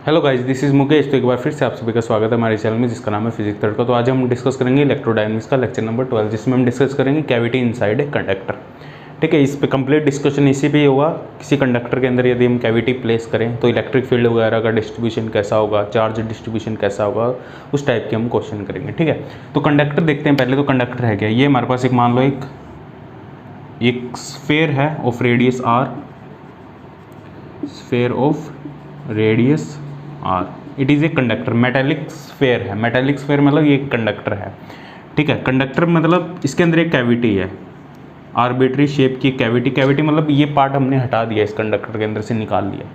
Hello guys, this is Mukesh. तो एक बार फिर से आप सभी का स्वागत है हमारे चैनल में जिसका नाम है फिजिक्स थर्ड का। तो आज हम डिस्कस करेंगे इलेक्ट्रोडायनेमिक्स का लेक्चर नंबर 12, जिसमें हम डिस्कस करेंगे कैविटी इनसाइड ए कंडक्टर। ठीक है, इस पे कंप्लीट डिस्कशन इसी पे ही होगा। किसी कंडक्टर के अंदर यदि हम कैविटी प्लेस करें तो इलेक्ट्रिक फील्ड वगैरह का डिस्ट्रीब्यूशन कैसा होगा, चार्ज डिस्ट्रीब्यूशन कैसा होगा, उस टाइप के हम क्वेश्चन करेंगे। ठीक है, तो कंडक्टर देखते हैं पहले। तो कंडक्टर है क्या, ये हमारे पास एक मान लो एक स्फेयर है of radius R, sphere of radius R. It is a conductor, metallic sphere है। मेटेलिक स्फेयर मतलब ये कंडक्टर है। ठीक है, कंडक्टर मतलब इसके अंदर एक कैविटी है, आर्बिट्री शेप की कैविटी। कैविटी मतलब ये पार्ट हमने हटा दिया, इस कंडक्टर के अंदर से निकाल लिया।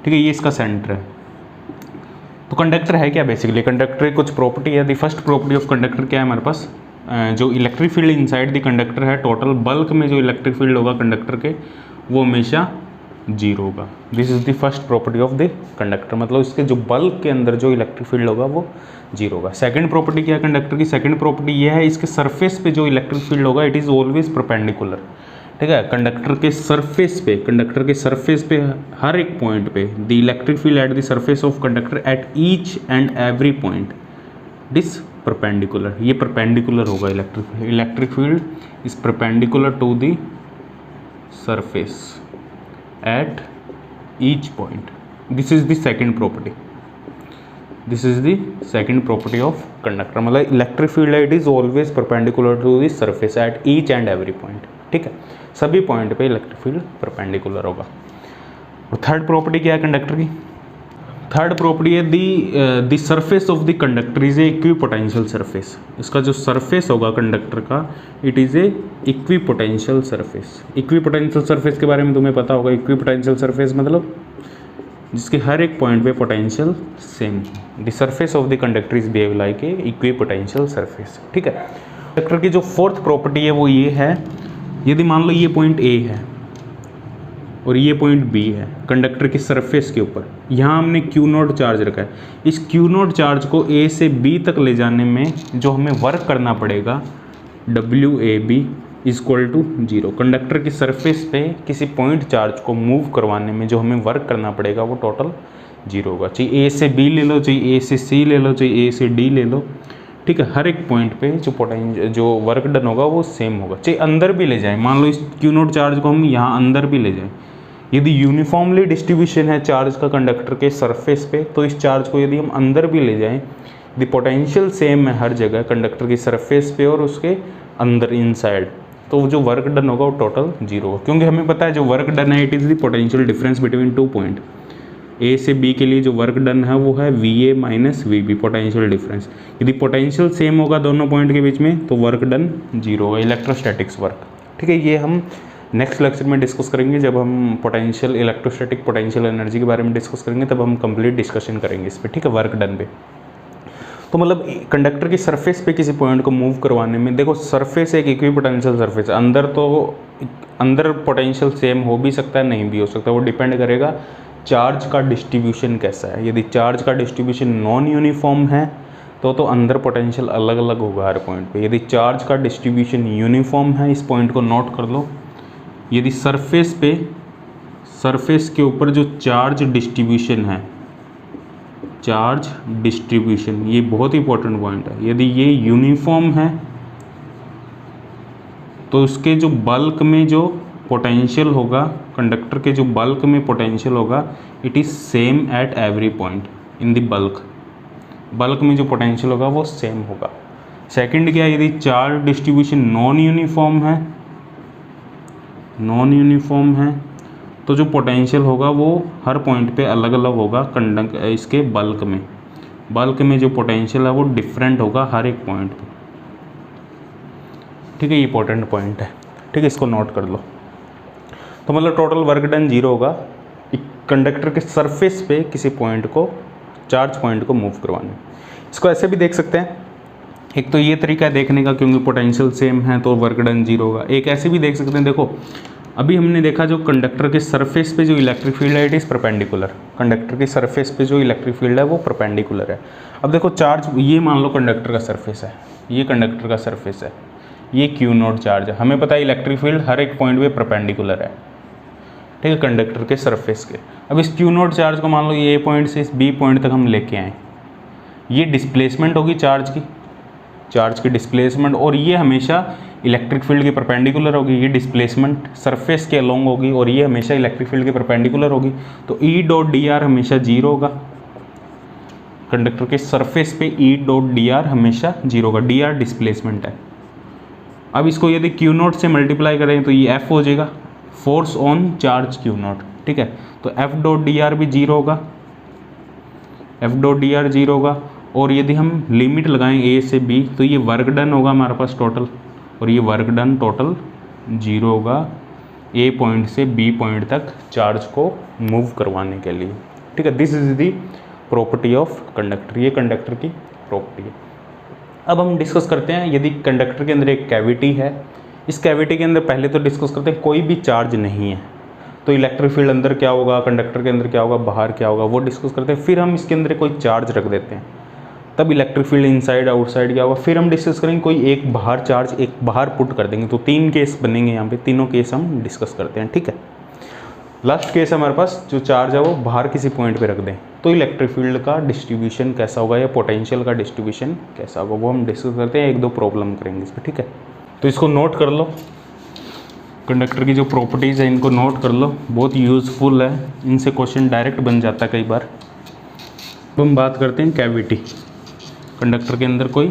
ठीक है, ये इसका सेंटर है। तो कंडक्टर है क्या बेसिकली, कंडक्टर की कुछ प्रॉपर्टी है। The first property of conductor क्या है हमारे पास, जो electric field inside the conductor है, टोटल बल्क में जो इलेक्ट्रिक फील्ड होगा कंडक्टर के, वो हमेशा जीरो होगा। This is the first property of the conductor, मतलब इसके जो बल्क के अंदर जो इलेक्ट्रिक फील्ड होगा वो जीरो होगा। सेकंड प्रॉपर्टी क्या है कंडक्टर की, सेकंड प्रॉपर्टी ये है, इसके सरफेस पे जो इलेक्ट्रिक फील्ड होगा इट इज़ ऑलवेज परपेंडिकुलर। ठीक है, कंडक्टर के सरफेस पे हर एक पॉइंट पे the electric field at the surface of conductor at each and every point this perpendicular. ये परपेंडिकुलर होगा, electric field is perpendicular to the surface at each point. This is the second property. This is the second property of conductor, मतलब electric field है, it is always perpendicular to the surface at each and every point. ठीक है, सभी point पे electric field perpendicular होगा। और third property क्या है कंडक्टर की, थर्ड प्रॉपर्टी है the surface of the conductor is a equipotential surface. इसका जो सरफेस होगा कंडक्टर का, it is A equipotential surface. Equipotential surface के बारे में तुम्हें पता होगा। इक्विपोटेंशियल सरफेस मतलब जिसके हर एक पॉइंट पे potential same. The surface of the conductor is behave like a equipotential surface. ठीक है, कंडक्टर की जो फोर्थ प्रॉपर्टी है वो ये है, यदि मान लो ये पॉइंट ए है और ये पॉइंट बी है कंडक्टर की सरफेस के ऊपर, यहाँ हमने क्यू नोट चार्ज रखा है। इस क्यू नोट चार्ज को ए से बी तक ले जाने में जो हमें वर्क करना पड़ेगा, W A B equal to zero. Conductor की सरफेस पे किसी पॉइंट चार्ज को मूव करवाने में जो हमें वर्क करना पड़ेगा वो टोटल जीरो होगा। चाहिए ए से बी ले लो, चाहिए ए से सी ले लो, चाहिए ए से डी ले लो। ठीक है, हर एक पॉइंट पे जो वर्क डन होगा वो सेम होगा। चाहिए अंदर भी ले जाए, मान लो इस क्यू नोट चार्ज को हम यहाँ अंदर भी ले जाएं, यदि यूनिफॉर्मली डिस्ट्रीब्यूशन है चार्ज का कंडक्टर के सरफेस पे, तो इस चार्ज को यदि हम अंदर भी ले जाएं, द पोटेंशियल सेम है हर जगह कंडक्टर की सरफेस पे और उसके अंदर इनसाइड, तो जो वर्क डन होगा वो टोटल जीरो होगा। क्योंकि हमें पता है जो वर्क डन है it is the potential difference between two point. A से बी के लिए जो वर्क डन है वो है V A minus V B, potential difference. यदि पोटेंशियल सेम होगा दोनों पॉइंट के बीच में तो वर्क डन जीरो होगा, इलेक्ट्रोस्टैटिक्स वर्क। ठीक है, ये हम नेक्स्ट लेक्चर में डिस्कस करेंगे। जब हम पोटेंशियल इलेक्ट्रोस्टैटिक पोटेंशियल एनर्जी के बारे में डिस्कस करेंगे तब हम कंप्लीट डिस्कशन करेंगे इस पर। ठीक है, वर्क डन पे। तो मतलब कंडक्टर की सरफेस पे किसी पॉइंट को मूव करवाने में, देखो सरफेस एक इक्विपोटेंशियल सरफेस है, अंदर पोटेंशियल सेम हो भी सकता है, नहीं भी हो सकता, वो डिपेंड करेगा चार्ज का डिस्ट्रीब्यूशन कैसा है। यदि चार्ज का डिस्ट्रीब्यूशन नॉन यूनिफॉर्म है तो अंदर पोटेंशियल अलग अलग होगा हर पॉइंट पे। यदि चार्ज का डिस्ट्रीब्यूशन यूनिफॉर्म है, इस पॉइंट को नोट कर लो, यदि सरफेस के ऊपर जो चार्ज डिस्ट्रीब्यूशन है, चार्ज डिस्ट्रीब्यूशन ये बहुत इंपॉर्टेंट पॉइंट है, यदि ये यूनिफॉर्म है तो उसके जो बल्क में जो पोटेंशियल होगा, कंडक्टर के जो बल्क में पोटेंशियल होगा, it is same at every point in the bulk में जो पोटेंशियल होगा वो सेम होगा। सेकंड क्या है, यदि चार्ज डिस्ट्रीब्यूशन नॉन यूनिफॉर्म है तो जो पोटेंशियल होगा वो हर पॉइंट पे अलग अलग होगा। इसके बल्क में जो पोटेंशियल है वो डिफरेंट होगा हर एक पॉइंट पे। ठीक है, ये इंपॉर्टेंट पॉइंट है। ठीक है, इसको नोट कर लो। तो मतलब टोटल वर्क डन जीरो होगा कंडक्टर के सरफेस पे किसी पॉइंट को, चार्ज पॉइंट को मूव करवाने। इसको ऐसे भी देख सकते हैं, एक तो ये तरीका है देखने का, क्योंकि पोटेंशियल सेम है तो वर्क डन जीरो होगा। एक ऐसे भी देख सकते हैं, देखो अभी हमने देखा जो कंडक्टर के सरफेस पे जो इलेक्ट्रिक फील्ड है इट इज़ परपेंडिकुलर। कंडक्टर की सरफेस पे जो इलेक्ट्रिक फील्ड है वो परपेंडिकुलर है। अब देखो चार्ज, ये मान लो कंडक्टर का सरफेस है, ये कंडक्टर का सरफेस है, ये क्यू नोट चार्ज है। हमें पता है इलेक्ट्रिक फील्ड हर एक पॉइंट पे परपेंडिकुलर है। ठीक है, कंडक्टर के सरफेस के। अब इस क्यू नोट चार्ज को मान लो ये ए पॉइंट से इस बी पॉइंट तक हम लेके आए, ये डिस्प्लेसमेंट होगी चार्ज की डिस्प्लेसमेंट, और ये हमेशा इलेक्ट्रिक फील्ड के परपेंडिकुलर होगी। ये डिस्प्लेसमेंट सरफेस के अलोंग होगी और ये हमेशा इलेक्ट्रिक फील्ड के परपेंडिकुलर होगी। तो ई डॉट डी आर हमेशा जीरो होगा, कंडक्टर के सरफेस पे ई डॉट डी आर हमेशा जीरो होगा, डी आर डिस्प्लेसमेंट है। अब इसको यदि क्यू नोट से मल्टीप्लाई करें तो ये एफ हो जाएगा, force on charge Q note, ठीक है। तो एफ डॉट डी आर भी जीरो होगा, F dot D R zero होगा। और यदि हम लिमिट लगाएं ए से बी तो ये वर्क डन होगा हमारे पास टोटल, और ये वर्क डन टोटल जीरो होगा ए पॉइंट से बी पॉइंट तक चार्ज को मूव करवाने के लिए, ठीक है। This is the property of conductor, ये कंडक्टर की प्रॉपर्टी है। अब हम डिस्कस करते हैं यदि कंडक्टर के अंदर एक कैविटी है, इस कैविटी के अंदर पहले तो डिस्कस करते हैं कोई भी चार्ज नहीं है, तो इलेक्ट्रिक फील्ड अंदर क्या होगा, कंडक्टर के अंदर क्या होगा, बाहर क्या होगा, वो डिस्कस करते हैं। फिर हम इसके अंदर कोई चार्ज रख देते हैं, तब इलेक्ट्रिक फील्ड इनसाइड आउटसाइड क्या होगा। फिर हम डिस्कस करेंगे कोई एक बाहर चार्ज एक बाहर पुट कर देंगे, तो 3 केस बनेंगे यहाँ पे, तीनों केस हम डिस्कस करते हैं, ठीक है। लास्ट केस हमारे पास जो चार्ज है वो बाहर किसी पॉइंट पे रख दें, तो इलेक्ट्रिक फील्ड का डिस्ट्रीब्यूशन कैसा होगा या पोटेंशियल का डिस्ट्रीब्यूशन कैसा होगा, वो हम डिस्कस करते हैं। 1-2 प्रॉब्लम करेंगे इस पर, ठीक है। तो इसको नोट कर लो, कंडक्टर की जो प्रॉपर्टीज़ है इनको नोट कर लो, बहुत यूज़फुल है, इनसे क्वेश्चन डायरेक्ट बन जाता है कई बार। तो हम बात करते हैं कैविटी, कंडक्टर के अंदर कोई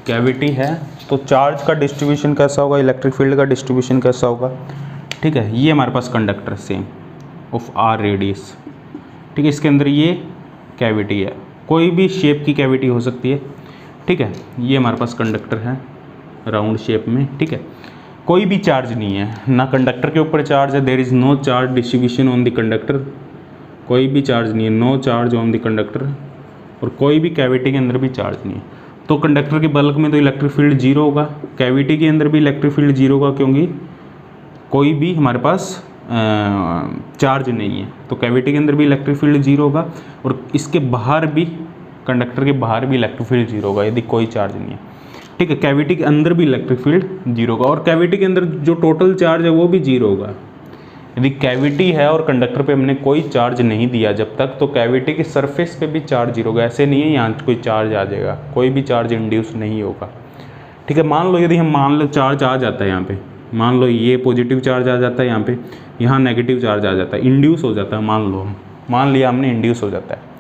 कैविटी है तो चार्ज का डिस्ट्रीब्यूशन कैसा होगा, इलेक्ट्रिक फील्ड का डिस्ट्रीब्यूशन कैसा होगा, ठीक है। ये हमारे पास conductor same of r radius, ठीक है। इसके अंदर ये कैविटी है, कोई भी शेप की कैविटी हो सकती है, ठीक है। ये हमारे पास कंडक्टर है राउंड शेप में, ठीक है। कोई भी चार्ज नहीं है, ना कंडक्टर के ऊपर चार्ज है, there is no charge distribution on the conductor, कोई भी चार्ज नहीं है, no charge on the conductor, और कोई भी कैविटी के अंदर भी चार्ज नहीं है। तो कंडक्टर के बल्क में तो इलेक्ट्रिक फील्ड जीरो होगा, कैविटी के अंदर भी इलेक्ट्रिक फील्ड जीरो होगा, क्योंकि कोई भी हमारे पास चार्ज नहीं है, तो कैविटी के अंदर भी इलेक्ट्रिक फील्ड जीरो होगा, और इसके बाहर भी, कंडक्टर के बाहर भी इलेक्ट्रिक फील्ड जीरो होगा यदि कोई चार्ज नहीं है, ठीक है। कैविटी के अंदर भी इलेक्ट्रिक फील्ड जीरो होगा, और कैविटी के अंदर जो टोटल चार्ज है वो भी जीरो होगा। यदि कैविटी है और कंडक्टर पे हमने कोई चार्ज नहीं दिया जब तक, तो कैविटी के सरफेस पे भी चार्ज जीरो होगा। ऐसे नहीं है यहाँ कोई चार्ज आ जाएगा, कोई भी चार्ज इंड्यूस नहीं होगा, ठीक है। मान लो यदि हम मान लो चार्ज आ जाता है यहाँ पे, मान लो ये पॉजिटिव चार्ज आ जाता है यहाँ पे, यहाँ नेगेटिव चार्ज आ जाता है, इंड्यूस हो जाता है, मान लिया हमने इंड्यूस हो जाता है।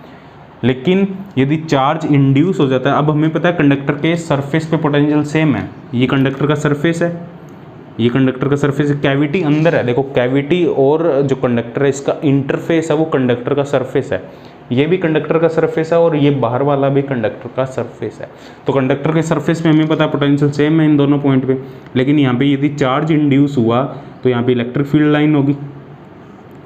लेकिन यदि चार्ज इंड्यूस हो जाता है, अब हमें पता है कंडक्टर के सरफेस पे पोटेंशियल सेम है, ये कंडक्टर का सरफेस है, ये कंडक्टर का सरफेस है, कैविटी अंदर है, देखो कैविटी और जो कंडक्टर है इसका इंटरफेस है वो कंडक्टर का सरफेस है, ये भी कंडक्टर का सरफेस है और ये बाहर वाला भी कंडक्टर का सरफेस है। तो कंडक्टर के सरफेस पे हमें पता है पोटेंशियल सेम है इन दोनों पॉइंट पे, लेकिन यहाँ पे यदि चार्ज इंड्यूस हुआ तो यहाँ पे इलेक्ट्रिक फील्ड लाइन होगी,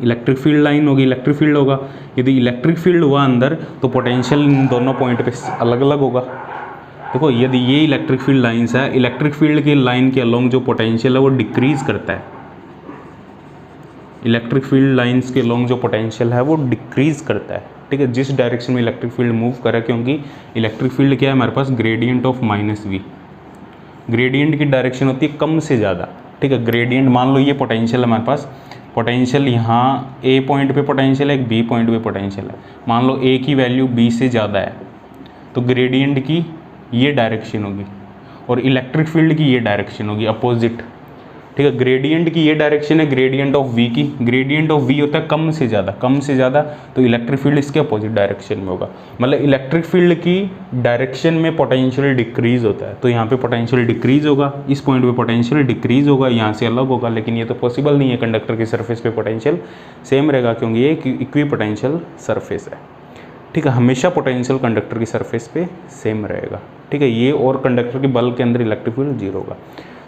इलेक्ट्रिक फील्ड होगा। यदि इलेक्ट्रिक फील्ड हुआ अंदर तो पोटेंशियल इन दोनों पॉइंट पे अलग अलग होगा। देखो यदि ये इलेक्ट्रिक फील्ड लाइन्स है, इलेक्ट्रिक फील्ड की लाइन के अलोंग जो पोटेंशियल है वो डिक्रीज करता है, इलेक्ट्रिक फील्ड लाइंस के अलोंग जो पोटेंशियल है वो डिक्रीज करता है, ठीक है, जिस डायरेक्शन में इलेक्ट्रिक फील्ड मूव करे, क्योंकि इलेक्ट्रिक फील्ड क्या है हमारे पास, ग्रेडियंट ऑफ -v, ग्रेडियंट की डायरेक्शन होती है कम से ज़्यादा, ठीक है। ग्रेडियंट मान लो ये पोटेंशियल है हमारे पास, पोटेंशियल यहाँ ए पॉइंट पे पोटेंशियल है, एक बी पॉइंट पे पोटेंशियल है, मान लो ए की वैल्यू बी से ज़्यादा है तो ग्रेडियंट की ये डायरेक्शन होगी और इलेक्ट्रिक फील्ड की ये डायरेक्शन होगी अपोजिट, ठीक है। ग्रेडियंट की ये डायरेक्शन है ग्रेडियंट ऑफ वी की, ग्रेडियंट ऑफ वी होता है कम से ज़्यादा, तो इलेक्ट्रिक फील्ड इसके अपोजिट डायरेक्शन में होगा, मतलब इलेक्ट्रिक फील्ड की डायरेक्शन में पोटेंशियल डिक्रीज होता है, तो यहाँ पे पोटेंशियल डिक्रीज होगा, इस पॉइंट पे पोटेंशियल डिक्रीज होगा, यहाँ से अलग होगा, लेकिन ये तो पॉसिबल नहीं है, कंडक्टर के सरफेस पे पोटेंशियल सेम रहेगा क्योंकि ये इक्वी पोटेंशियल सरफेस है, ठीक है। हमेशा पोटेंशियल कंडक्टर की सरफेस पे सेम रहेगा, ठीक है। ये और कंडक्टर के बल्क के अंदर इलेक्ट्रिक फील्ड जीरो होगा,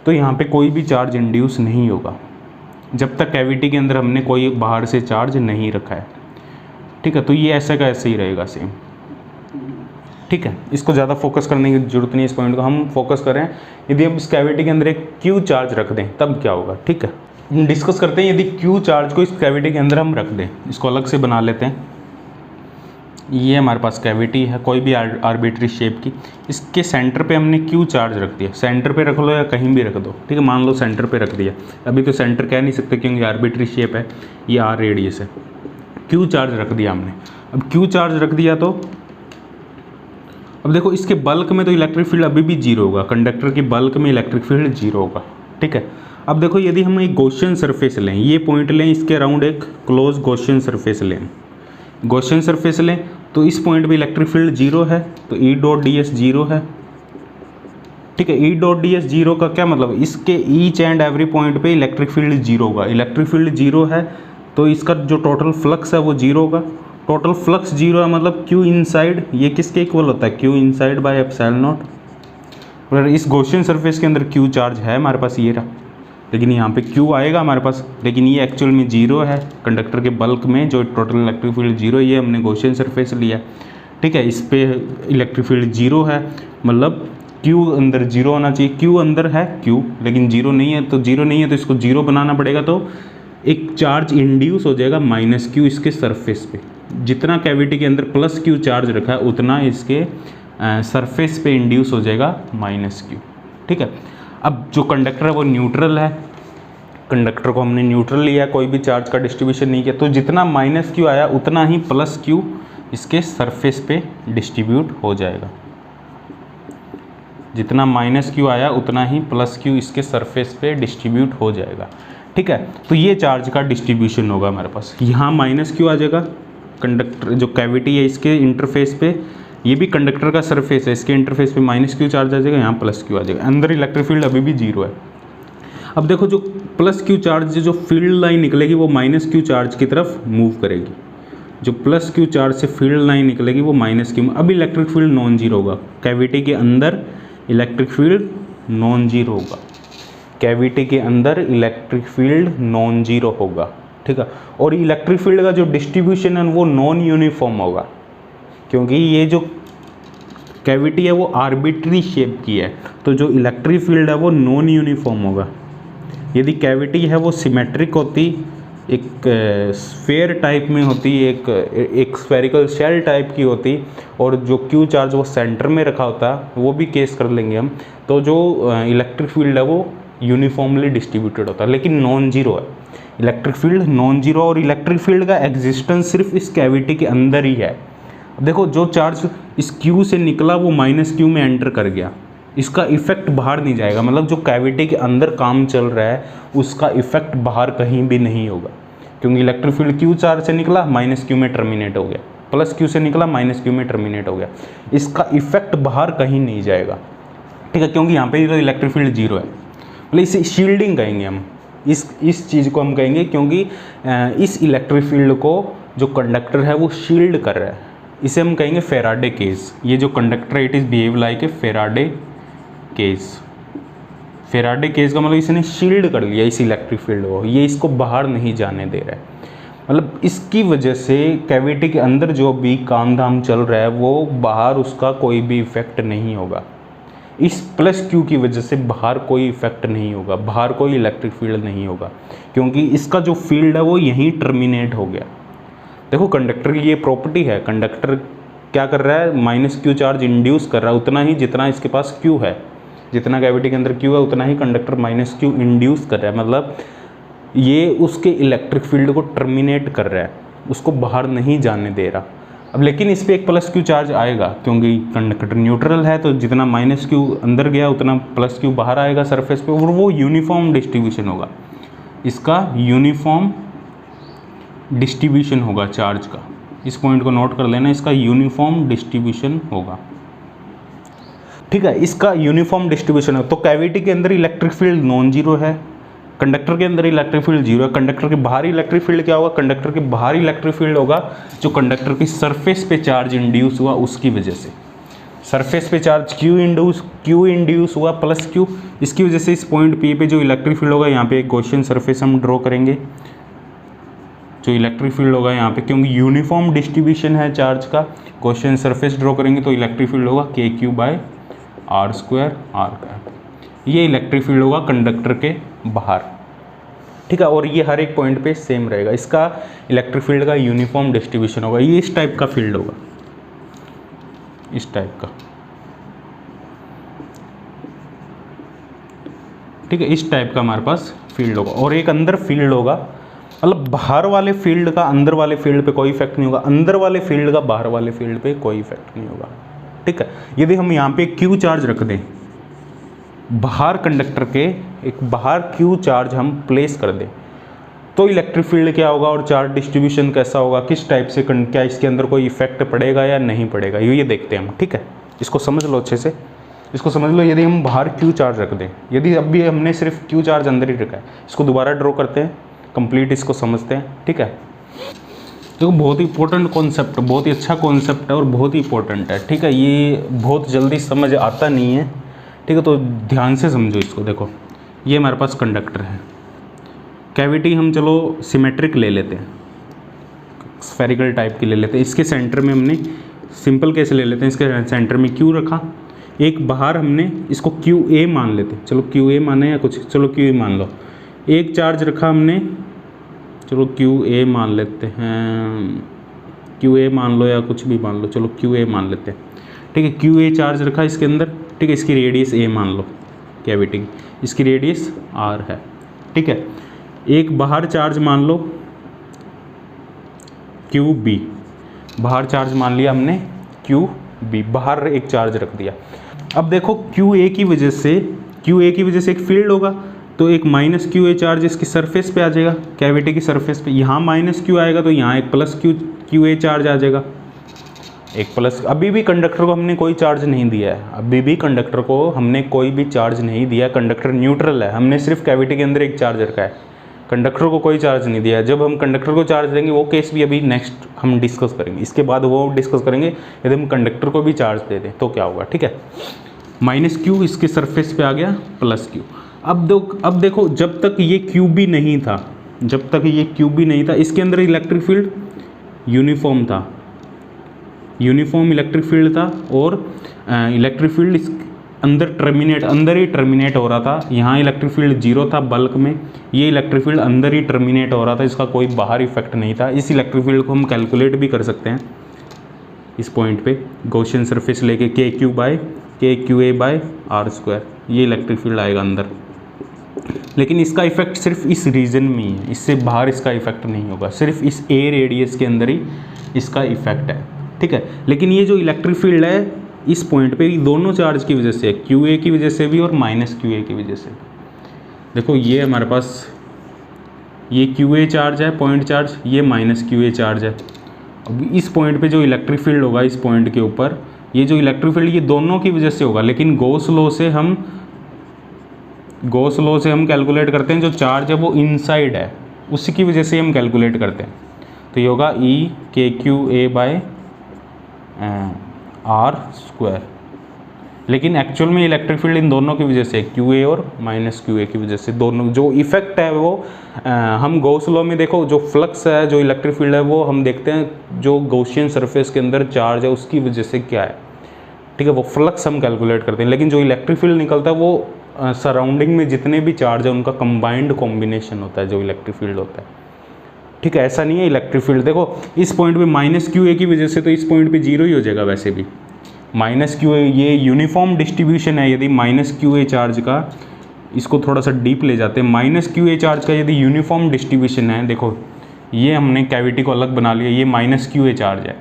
तो यहाँ पे कोई भी चार्ज इंड्यूस नहीं होगा जब तक कैविटी के अंदर हमने कोई बाहर से चार्ज नहीं रखा है, ठीक है। तो ये ऐसा का ऐसे ही रहेगा सेम, ठीक है। इसको ज़्यादा फोकस करने की जरूरत नहीं, इस पॉइंट को हम फोकस करें। यदि हम इस कैविटी के अंदर एक क्यू चार्ज रख दें तब क्या होगा, ठीक है। डिस्कस करते हैं यदि क्यू चार्ज को इस कैविटी के अंदर हम रख दें, इसको अलग से बना लेते हैं, ये हमारे पास कैविटी है कोई भी आर्बिट्री शेप की, इसके सेंटर पे हमने क्यू चार्ज रख दिया। सेंटर पे रख लो या कहीं भी रख दो, ठीक है, मान लो सेंटर पे रख दिया। अभी तो सेंटर कह नहीं सकते क्योंकि आर्बिट्री शेप है, ये आर रेडियस है। क्यू चार्ज रख दिया हमने। अब क्यू चार्ज रख दिया तो अब देखो इसके बल्क में तो इलेक्ट्रिक फील्ड अभी भी जीरो होगा, कंडक्टर के बल्क में इलेक्ट्रिक फील्ड जीरो होगा, ठीक है। अब देखो यदि हम एक गॉसियन सरफेस लें, ये पॉइंट लें, इसके अराउंड एक क्लोज गॉसियन सरफेस लें, गॉसियन सरफेस लें, तो इस पॉइंट पे इलेक्ट्रिक फील्ड जीरो है, तो E dot D S zero है, ठीक है। E dot D S zero का क्या मतलब, इसके ईच एंड एवरी पॉइंट पे इलेक्ट्रिक फील्ड जीरो होगा। इलेक्ट्रिक फील्ड जीरो है तो इसका जो टोटल फ्लक्स है वो जीरो होगा। टोटल फ्लक्स जीरो है मतलब क्यू इनसाइड, ये किसके इक्वल होता है, Q inside by epsilon not. और इस गॉसियन सरफेस के अंदर क्यू चार्ज है हमारे पास, ये रहा, लेकिन यहाँ पे क्यू आएगा हमारे पास, लेकिन ये एक्चुअल में जीरो है। कंडक्टर के बल्क में जो टोटल इलेक्ट्रिक फील्ड जीरो, ये हमने गॉसियन सरफेस लिया, ठीक है। इस पे इलेक्ट्रिक फील्ड जीरो है मतलब क्यू अंदर जीरो होना चाहिए। क्यू अंदर है क्यू, लेकिन जीरो नहीं है, तो जीरो नहीं है तो इसको जीरो बनाना पड़ेगा, तो एक चार्ज इंड्यूस हो जाएगा माइनस क्यू इसके सरफेस पे। जितना कैविटी के अंदर प्लस क्यू चार्ज रखा है उतना इसके सरफेस पे इंड्यूस हो जाएगा माइनस क्यू, ठीक है। अब जो कंडक्टर है वो न्यूट्रल है, कंडक्टर को हमने न्यूट्रल लिया, कोई भी चार्ज का डिस्ट्रीब्यूशन नहीं किया, तो जितना माइनस क्यू आया उतना ही प्लस क्यू इसके सरफेस पे डिस्ट्रीब्यूट हो जाएगा। जितना माइनस क्यू आया उतना ही प्लस क्यू इसके सरफेस पे डिस्ट्रीब्यूट हो जाएगा, ठीक है। तो ये चार्ज का डिस्ट्रीब्यूशन होगा हमारे पास। यहाँ माइनस क्यू आ जाएगा, कंडक्टर जो कैविटी है इसके इंटरफेस पे, ये भी कंडक्टर का सरफेस है, इसके इंटरफेस पे माइनस क्यू चार्ज आ जाएगा, यहाँ प्लस क्यू आ जाएगा। अंदर इलेक्ट्रिक फील्ड अभी भी जीरो है। अब देखो जो प्लस क्यू चार्ज जो फील्ड लाइन निकलेगी वो माइनस क्यू चार्ज की तरफ मूव करेगी। जो प्लस क्यू चार्ज से फील्ड लाइन निकलेगी वो माइनस क्यू, अब इलेक्ट्रिक फील्ड नॉन जीरो होगा। कैविटी के अंदर इलेक्ट्रिक फील्ड नॉन जीरो होगा, कैविटी के अंदर इलेक्ट्रिक फील्ड नॉन जीरो होगा, ठीक है। और इलेक्ट्रिक फील्ड का जो डिस्ट्रीब्यूशन है वो नॉन यूनिफॉर्म होगा, क्योंकि ये जो कैविटी है वो आर्बिट्री शेप की है, तो जो इलेक्ट्रिक फील्ड है वो नॉन यूनिफॉर्म होगा। यदि कैविटी है वो सिमेट्रिक होती, एक स्फेयर टाइप में होती, एक स्फेरिकल शेल टाइप की होती, और जो क्यू चार्ज वो सेंटर में रखा होता, वो भी केस कर लेंगे हम, तो जो इलेक्ट्रिक फील्ड है वो यूनिफॉर्मली डिस्ट्रीब्यूटेड होता है, लेकिन नॉन जीरो है। इलेक्ट्रिक फील्ड नॉन जीरो, और इलेक्ट्रिक फील्ड का एग्जिस्टेंस सिर्फ इस कैविटी के अंदर ही है। देखो जो चार्ज इस क्यू से निकला वो माइनस क्यू में एंटर कर गया, इसका इफेक्ट बाहर नहीं जाएगा, मतलब जो कैविटी के अंदर काम चल रहा है उसका इफेक्ट बाहर कहीं भी नहीं होगा, क्योंकि इलेक्ट्रिक फील्ड क्यू चार्ज से निकला माइनस क्यू में टर्मिनेट हो गया, प्लस क्यू से निकला माइनस क्यू में टर्मिनेट हो गया, इसका इफेक्ट बाहर कहीं नहीं जाएगा, ठीक है, क्योंकि यहाँ पे तो इलेक्ट्रिक फील्ड जीरो है। मतलब इसे शील्डिंग कहेंगे हम, इस चीज़ को हम कहेंगे, क्योंकि इस इलेक्ट्रिक फील्ड को जो कंडक्टर है वो शील्ड कर रहा है, इसे हम कहेंगे फेराडे केस। ये जो conductor it is behave like a Faraday case. Faraday case का मतलब इसने शील्ड कर लिया इस इलेक्ट्रिक फील्ड को, ये इसको बाहर नहीं जाने दे रहा है। मतलब इसकी वजह से कैविटी के अंदर जो भी काम धाम चल रहा है वो बाहर उसका कोई भी इफेक्ट नहीं होगा। इस प्लस क्यू की वजह से बाहर कोई इफेक्ट नहीं होगा, बाहर कोई इलेक्ट्रिक फील्ड नहीं होगा, क्योंकि इसका जो फील्ड है वो यहीं टर्मिनेट हो गया। देखो कंडक्टर की ये प्रॉपर्टी है, कंडक्टर क्या कर रहा है, माइनस क्यू चार्ज इंड्यूस कर रहा है उतना ही जितना इसके पास क्यू है, जितना कैविटी के अंदर क्यू है उतना ही कंडक्टर माइनस क्यू इंड्यूस कर रहा है, मतलब ये उसके इलेक्ट्रिक फील्ड को टर्मिनेट कर रहा है, उसको बाहर नहीं जाने दे रहा। अब लेकिन इस पर एक प्लस क्यू चार्ज आएगा, क्योंकि कंडक्टर न्यूट्रल है, तो जितना माइनस क्यू अंदर गया उतना प्लस क्यू बाहर आएगा सरफेस पे, और वो यूनिफॉर्म डिस्ट्रीब्यूशन होगा, इसका यूनिफॉर्म डिस्ट्रीब्यूशन होगा चार्ज का। इस पॉइंट को नोट कर लेना, इसका यूनिफॉर्म डिस्ट्रीब्यूशन होगा, ठीक है, इसका यूनिफॉर्म डिस्ट्रीब्यूशन है। तो कैविटी के अंदर इलेक्ट्रिक फील्ड नॉन जीरो है, कंडक्टर के अंदर इलेक्ट्रिक फील्ड जीरो है। कंडक्टर के बाहर इलेक्ट्रिक फील्ड क्या होगा, कंडक्टर के बाहर इलेक्ट्रिक फील्ड होगा जो कंडक्टर की सरफेस पे चार्ज इंड्यूस हुआ उसकी वजह से। सरफेस पे चार्ज क्यू इंड्यूस हुआ प्लस क्यू, इसकी वजह से इस पॉइंट पी पे जो इलेक्ट्रिक फील्ड होगा, यहाँ पे एक गॉसियन सरफेस हम ड्रॉ करेंगे, जो इलेक्ट्रिक फील्ड होगा यहाँ पे, क्योंकि यूनिफॉर्म डिस्ट्रीब्यूशन है चार्ज का, गॉसियन सरफेस ड्रॉ करेंगे तो इलेक्ट्रिक फील्ड होगा के q by are square r cap. ये इलेक्ट्रिक फील्ड होगा कंडक्टर के बाहर, ठीक है, और ये हर एक पॉइंट पे सेम रहेगा। इसका इलेक्ट्रिक फील्ड का यूनिफॉर्म डिस्ट्रीब्यूशन होगा, ये इस टाइप का फील्ड होगा, इस टाइप का, ठीक है, इस टाइप का हमारे पास फील्ड होगा। और एक अंदर फील्ड होगा, मतलब बाहर वाले फील्ड का अंदर वाले फील्ड पे कोई इफेक्ट नहीं होगा, अंदर वाले फील्ड का बाहर वाले फील्ड पे कोई इफेक्ट नहीं होगा, ठीक है। यदि हम यहाँ पे क्यू चार्ज रख दें, बाहर कंडक्टर के एक बाहर क्यू चार्ज हम प्लेस कर दें, तो इलेक्ट्रिक फील्ड क्या होगा और चार्ज डिस्ट्रीब्यूशन कैसा होगा, किस टाइप से, क्या इसके अंदर कोई इफेक्ट पड़ेगा या नहीं पड़ेगा, ये देखते हैं हम, ठीक है। इसको समझ लो अच्छे से, इसको समझ लो। यदि हम बाहर क्यू चार्ज रख दें, यदि अभी हमने सिर्फ क्यू चार्ज अंदर ही रखा है, इसको दोबारा ड्रॉ करते हैं, कंप्लीट इसको समझते हैं, ठीक है। तो बहुत ही इंपॉर्टेंट कॉन्सेप्ट, बहुत ही अच्छा कॉन्सेप्ट है और बहुत ही इंपॉर्टेंट है, ठीक है। ये बहुत जल्दी समझ आता नहीं है, ठीक है, तो ध्यान से समझो इसको। देखो ये हमारे पास कंडक्टर है, कैविटी हम चलो सिमेट्रिक ले लेते हैं, स्फेरिकल टाइप की ले लेते हैं। इसके सेंटर में हमने सिंपल कैसे ले लेते हैं, इसके सेंटर में क्यू रखा, एक बाहर हमने इसको क्यू ए मान लेते हैं, चलो क्यू ए माने या कुछ, चलो क्यू ए मान लो। एक चार्ज रखा हमने, चलो क्यू ए मान लेते हैं, क्यू ए मान लो या कुछ भी मान लो, चलो क्यू ए मान लेते हैं, ठीक है। क्यू ए चार्ज रखा इसके अंदर, ठीक है, इसकी रेडियस ए मान लो कैविटी, इसकी रेडियस आर है, ठीक है। एक बाहर चार्ज मान लो क्यू बी, बाहर चार्ज मान लिया हमने क्यू बी, बाहर एक चार्ज रख दिया। अब देखो क्यू ए की वजह से, क्यू ए की वजह से एक फील्ड होगा, तो एक माइनस क्यू ए चार्ज इसकी सरफेस पे आ जाएगा, कैविटी की सरफेस पे। यहाँ माइनस क्यू आएगा तो यहाँ एक प्लस क्यू ए चार्ज आ जाएगा, एक प्लस। अभी भी कंडक्टर को हमने कोई चार्ज नहीं दिया है, अभी भी कंडक्टर को हमने कोई भी चार्ज नहीं दिया, कंडक्टर न्यूट्रल है, हमने सिर्फ कैविटी के अंदर एक चार्ज रखा है, कंडक्टर को कोई चार्ज नहीं दिया है। जब हम कंडक्टर को चार्ज देंगे वो केस भी अभी नेक्स्ट हम डिस्कस करेंगे, इसके बाद वो डिस्कस करेंगे यदि हम कंडक्टर को भी चार्ज दे दें तो क्या होगा, ठीक है। माइनस क्यू इसके सरफेस पे आ गया, प्लस क्यू। अब देखो जब तक ये क्यू भी नहीं था, जब तक ये क्यू भी नहीं था, इसके अंदर इलेक्ट्रिक फील्ड यूनिफॉर्म था, यूनिफॉर्म इलेक्ट्रिक फील्ड था, और इलेक्ट्रिक फील्ड इस अंदर ही टर्मिनेट हो रहा था। यहाँ इलेक्ट्रिक फील्ड जीरो था बल्क में, ये इलेक्ट्रिक फील्ड अंदर ही टर्मिनेट हो रहा था, इसका कोई बाहर इफेक्ट नहीं था। इस इलेक्ट्रिक फील्ड को हम कैलकुलेट भी कर सकते हैं इस पॉइंट पे, गॉसियन सरफेस लेके k Q A by are square, ये इलेक्ट्रिक फील्ड आएगा अंदर। लेकिन इसका इफेक्ट सिर्फ इस रीजन में ही है, इससे बाहर इसका इफेक्ट नहीं होगा, सिर्फ इस ए रेडियस के अंदर ही इसका इफेक्ट है, ठीक है। लेकिन ये जो इलेक्ट्रिक फील्ड है इस पॉइंट पे दोनों चार्ज की वजह से, क्यू ए की वजह से भी और माइनस क्यू ए की वजह से। देखो ये हमारे पास ये क्यू ए चार्ज है, पॉइंट चार्ज, ये माइनस क्यू ए चार्ज है। अब इस पॉइंट पे जो इलेक्ट्रिक फील्ड होगा इस पॉइंट के ऊपर, ये जो इलेक्ट्रिक फील्ड ये दोनों की वजह से होगा, लेकिन गॉस लॉ से हम कैलकुलेट करते हैं जो चार्ज है वो इनसाइड है, उसी की वजह से हम कैलकुलेट करते हैं। तो ये होगा ई के Q A by are square. लेकिन एक्चुअल में इलेक्ट्रिक फील्ड इन दोनों की वजह से, क्यू ए और माइनस क्यू ए की वजह से, दोनों जो इफेक्ट है वो हम गॉस लॉ में देखो जो फ्लक्स है, जो इलेक्ट्रिक फील्ड है वो हम देखते हैं जो गॉसियन सरफेस के अंदर चार्ज है उसकी वजह से क्या है, ठीक है, वो फ्लक्स हम कैलकुलेट करते हैं। लेकिन जो इलेक्ट्रिक फील्ड निकलता है वो सराउंडिंग में जितने भी चार्ज है उनका कंबाइंड कॉम्बिनेशन होता है जो इलेक्ट्रिक फील्ड होता है, ठीक है। ऐसा नहीं है इलेक्ट्रिक फील्ड, देखो इस पॉइंट पे माइनस क्यू ए की वजह से तो इस पॉइंट पे जीरो ही हो जाएगा, वैसे भी माइनस क्यू ए ये यूनिफॉर्म डिस्ट्रीब्यूशन है। यदि माइनस क्यू ए चार्ज का, इसको थोड़ा सा डीप ले जाते हैं, माइनस क्यू ए चार्ज का यदि यूनिफॉर्म डिस्ट्रीब्यूशन है, देखो ये हमने कैविटी को अलग बना लिया, ये माइनस क्यू ए चार्ज है,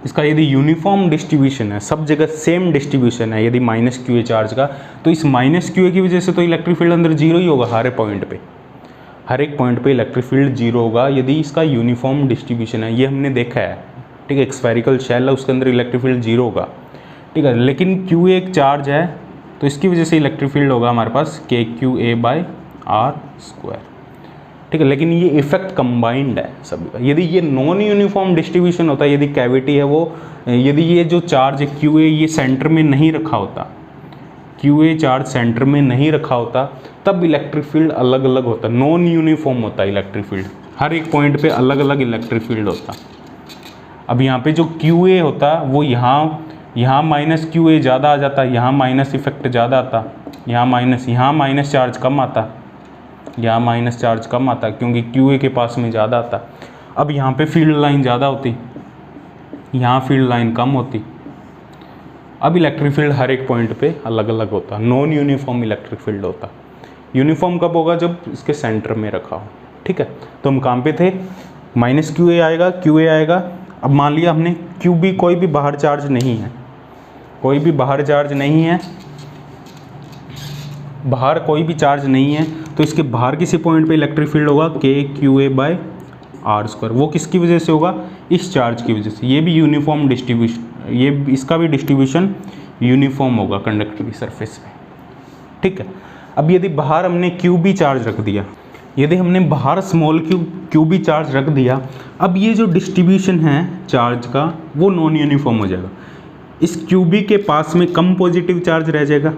इसका यदि यूनिफॉर्म डिस्ट्रीब्यूशन है, सब जगह सेम डिस्ट्रीब्यूशन है, यदि माइनस क्यू ए चार्ज का, तो इस माइनस क्यू ए की वजह से तो इलेक्ट्रिक फील्ड अंदर जीरो ही होगा, हर पॉइंट पे, हर एक पॉइंट पे इलेक्ट्रिक फील्ड जीरो होगा यदि इसका यूनिफॉर्म डिस्ट्रीब्यूशन है। ये हमने देखा है, ठीक है, एक स्फेरिकल शेल है उसके अंदर इलेक्ट्रिक फील्ड जीरो होगा, ठीक है। लेकिन क्यू ए एक चार्ज है तो इसकी वजह से इलेक्ट्रिक फील्ड होगा हमारे पास K Q A by are square, ठीक है। लेकिन ये इफेक्ट कंबाइंड है सभी का। यदि ये नॉन यूनिफॉर्म डिस्ट्रीब्यूशन होता है, यदि कैविटी है वो, यदि ये जो चार्ज है क्यू ए ये सेंटर में नहीं रखा होता, क्यू ए चार्ज सेंटर में नहीं रखा होता, तब इलेक्ट्रिक फील्ड अलग अलग होता, नॉन यूनिफॉर्म होता इलेक्ट्रिक फील्ड, हर एक पॉइंट पे अलग अलग इलेक्ट्रिक फील्ड होता। अब यहाँ पे जो क्यू ए होता वो यहाँ माइनस क्यू ए ज़्यादा आ जाता, यहाँ माइनस इफेक्ट ज़्यादा आता, यहाँ माइनस चार्ज कम आता, यहाँ माइनस चार्ज कम आता क्योंकि क्यू ए के पास में ज़्यादा आता। अब यहाँ पे फील्ड लाइन ज़्यादा होती, यहाँ फील्ड लाइन कम होती, अब इलेक्ट्रिक फील्ड हर एक पॉइंट पे अलग अलग होता है, नॉन यूनिफॉर्म इलेक्ट्रिक फील्ड होता है। यूनिफॉर्म कब होगा? जब इसके सेंटर में रखा हो। ठीक है, तो हम कहाँ पे थे? माइनस क्यू ए आएगा, क्यू ए आएगा। अब मान लिया हमने क्यू बी, कोई भी बाहर चार्ज नहीं है, कोई भी बाहर चार्ज नहीं है, बाहर कोई भी चार्ज नहीं है, तो इसके बाहर किसी पॉइंट पे इलेक्ट्रिक फील्ड होगा के Q A by are square. वो किसकी वजह से होगा? इस चार्ज की वजह से। ये भी यूनिफॉर्म डिस्ट्रीब्यूशन, ये इसका भी डिस्ट्रीब्यूशन यूनिफॉर्म होगा कंडक्टर की सरफेस पे। ठीक है, अब यदि बाहर हमने क्यू बी चार्ज रख दिया, यदि हमने बाहर स्मॉल क्यू बी चार्ज रख दिया, अब ये जो डिस्ट्रीब्यूशन है चार्ज का वो नॉन यूनिफॉर्म हो जाएगा। इस क्यू बी के पास में कम पॉजिटिव चार्ज रह जाएगा,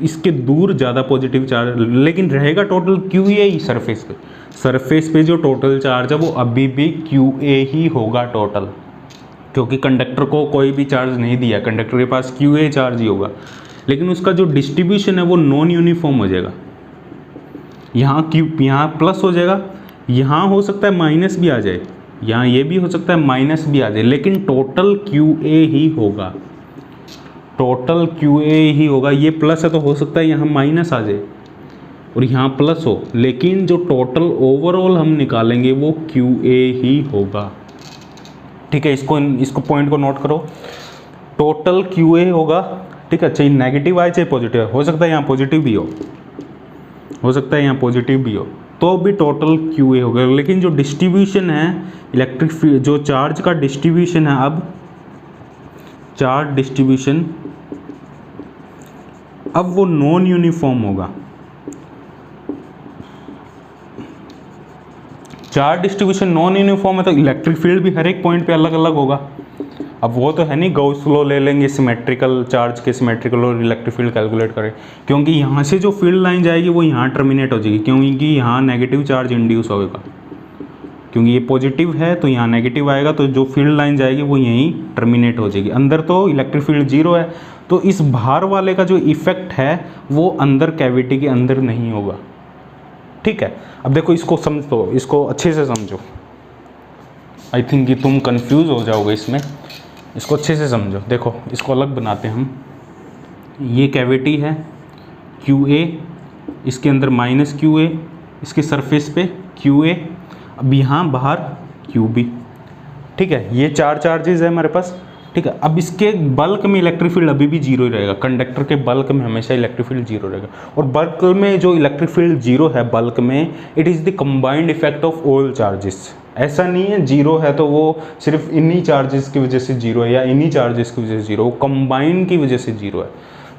इसके दूर ज़्यादा पॉजिटिव चार्ज, लेकिन रहेगा total Q A he surface पे। सरफेस पे जो टोटल चार्ज है वो अभी भी क्यू ए ही होगा टोटल, क्योंकि कंडक्टर को कोई भी चार्ज नहीं दिया, कंडक्टर के पास क्यू ए चार्ज ही होगा, लेकिन उसका जो डिस्ट्रीब्यूशन है वो नॉन यूनिफॉर्म हो जाएगा। यहाँ प्लस हो जाएगा, यहाँ हो सकता है माइनस भी आ जाए, यहाँ ये भी हो सकता है माइनस भी आ जाए, लेकिन टोटल क्यू ए ही होगा, टोटल क्यू ए ही होगा। ये प्लस है तो हो सकता है यहाँ माइनस आ जाए और यहाँ प्लस हो, लेकिन जो टोटल ओवरऑल हम निकालेंगे वो क्यू ए ही होगा। ठीक है, इसको पॉइंट को नोट करो, टोटल क्यू ए होगा। ठीक है, चाहे नेगेटिव आए चाहे पॉजिटिव आए, हो सकता है यहाँ पॉजिटिव भी हो सकता है यहाँ पॉजिटिव भी हो, तो भी टोटल क्यू ए होगा। लेकिन जो डिस्ट्रीब्यूशन है इलेक्ट्रिक फील्ड, जो चार्ज का डिस्ट्रीब्यूशन है, अब चार्ज डिस्ट्रीब्यूशन अब वो नॉन यूनिफॉर्म होगा। चार्ज डिस्ट्रीब्यूशन नॉन यूनिफॉर्म है तो इलेक्ट्रिक फील्ड भी हर एक पॉइंट पे अलग अलग होगा। अब वो तो है नहीं गॉस लॉ ले लेंगे सिमेट्रिकल चार्ज के, सिमेट्रिकल और इलेक्ट्रिक फील्ड कैलकुलेट करें, क्योंकि यहाँ से जो फील्ड लाइन जाएगी वो यहाँ टर्मिनेट हो जाएगी, क्योंकि यहाँ नेगेटिव चार्ज इंड्यूस होगा, क्योंकि ये पॉजिटिव है तो यहाँ नेगेटिव आएगा, तो जो फील्ड लाइन जाएगी वो यहीं टर्मिनेट हो जाएगी। अंदर तो इलेक्ट्रिक फील्ड जीरो है, तो इस बाहर वाले का जो इफेक्ट है वो अंदर कैविटी के अंदर नहीं होगा। ठीक है, अब देखो इसको समझो, इसको अच्छे से समझो। आई थिंक कि तुम कंफ्यूज हो जाओगे इसमें, इसको अच्छे से समझो। देखो इसको अलग बनाते हैं हम। ये कैविटी है क्यू ए, इसके अंदर माइनस क्यू ए, इसके सरफेस पे क्यू ए, अब यहाँ बाहर क्यू बी। ठीक है, ये चार चार्जेस है हमारे पास। ठीक है, अब इसके बल्क में इलेक्ट्रिक फील्ड अभी भी जीरो ही रहेगा, कंडक्टर के बल्क में हमेशा इलेक्ट्रिक फील्ड जीरो रहेगा। और बल्क में जो इलेक्ट्रिक फील्ड जीरो है बल्क में, it is the combined effect of all charges. ऐसा नहीं है जीरो है तो वो सिर्फ इन्हीं चार्जेस की वजह से जीरो है या इन्हीं चार्जेस की वजह से जीरो, वो कंबाइंड की वजह से जीरो है।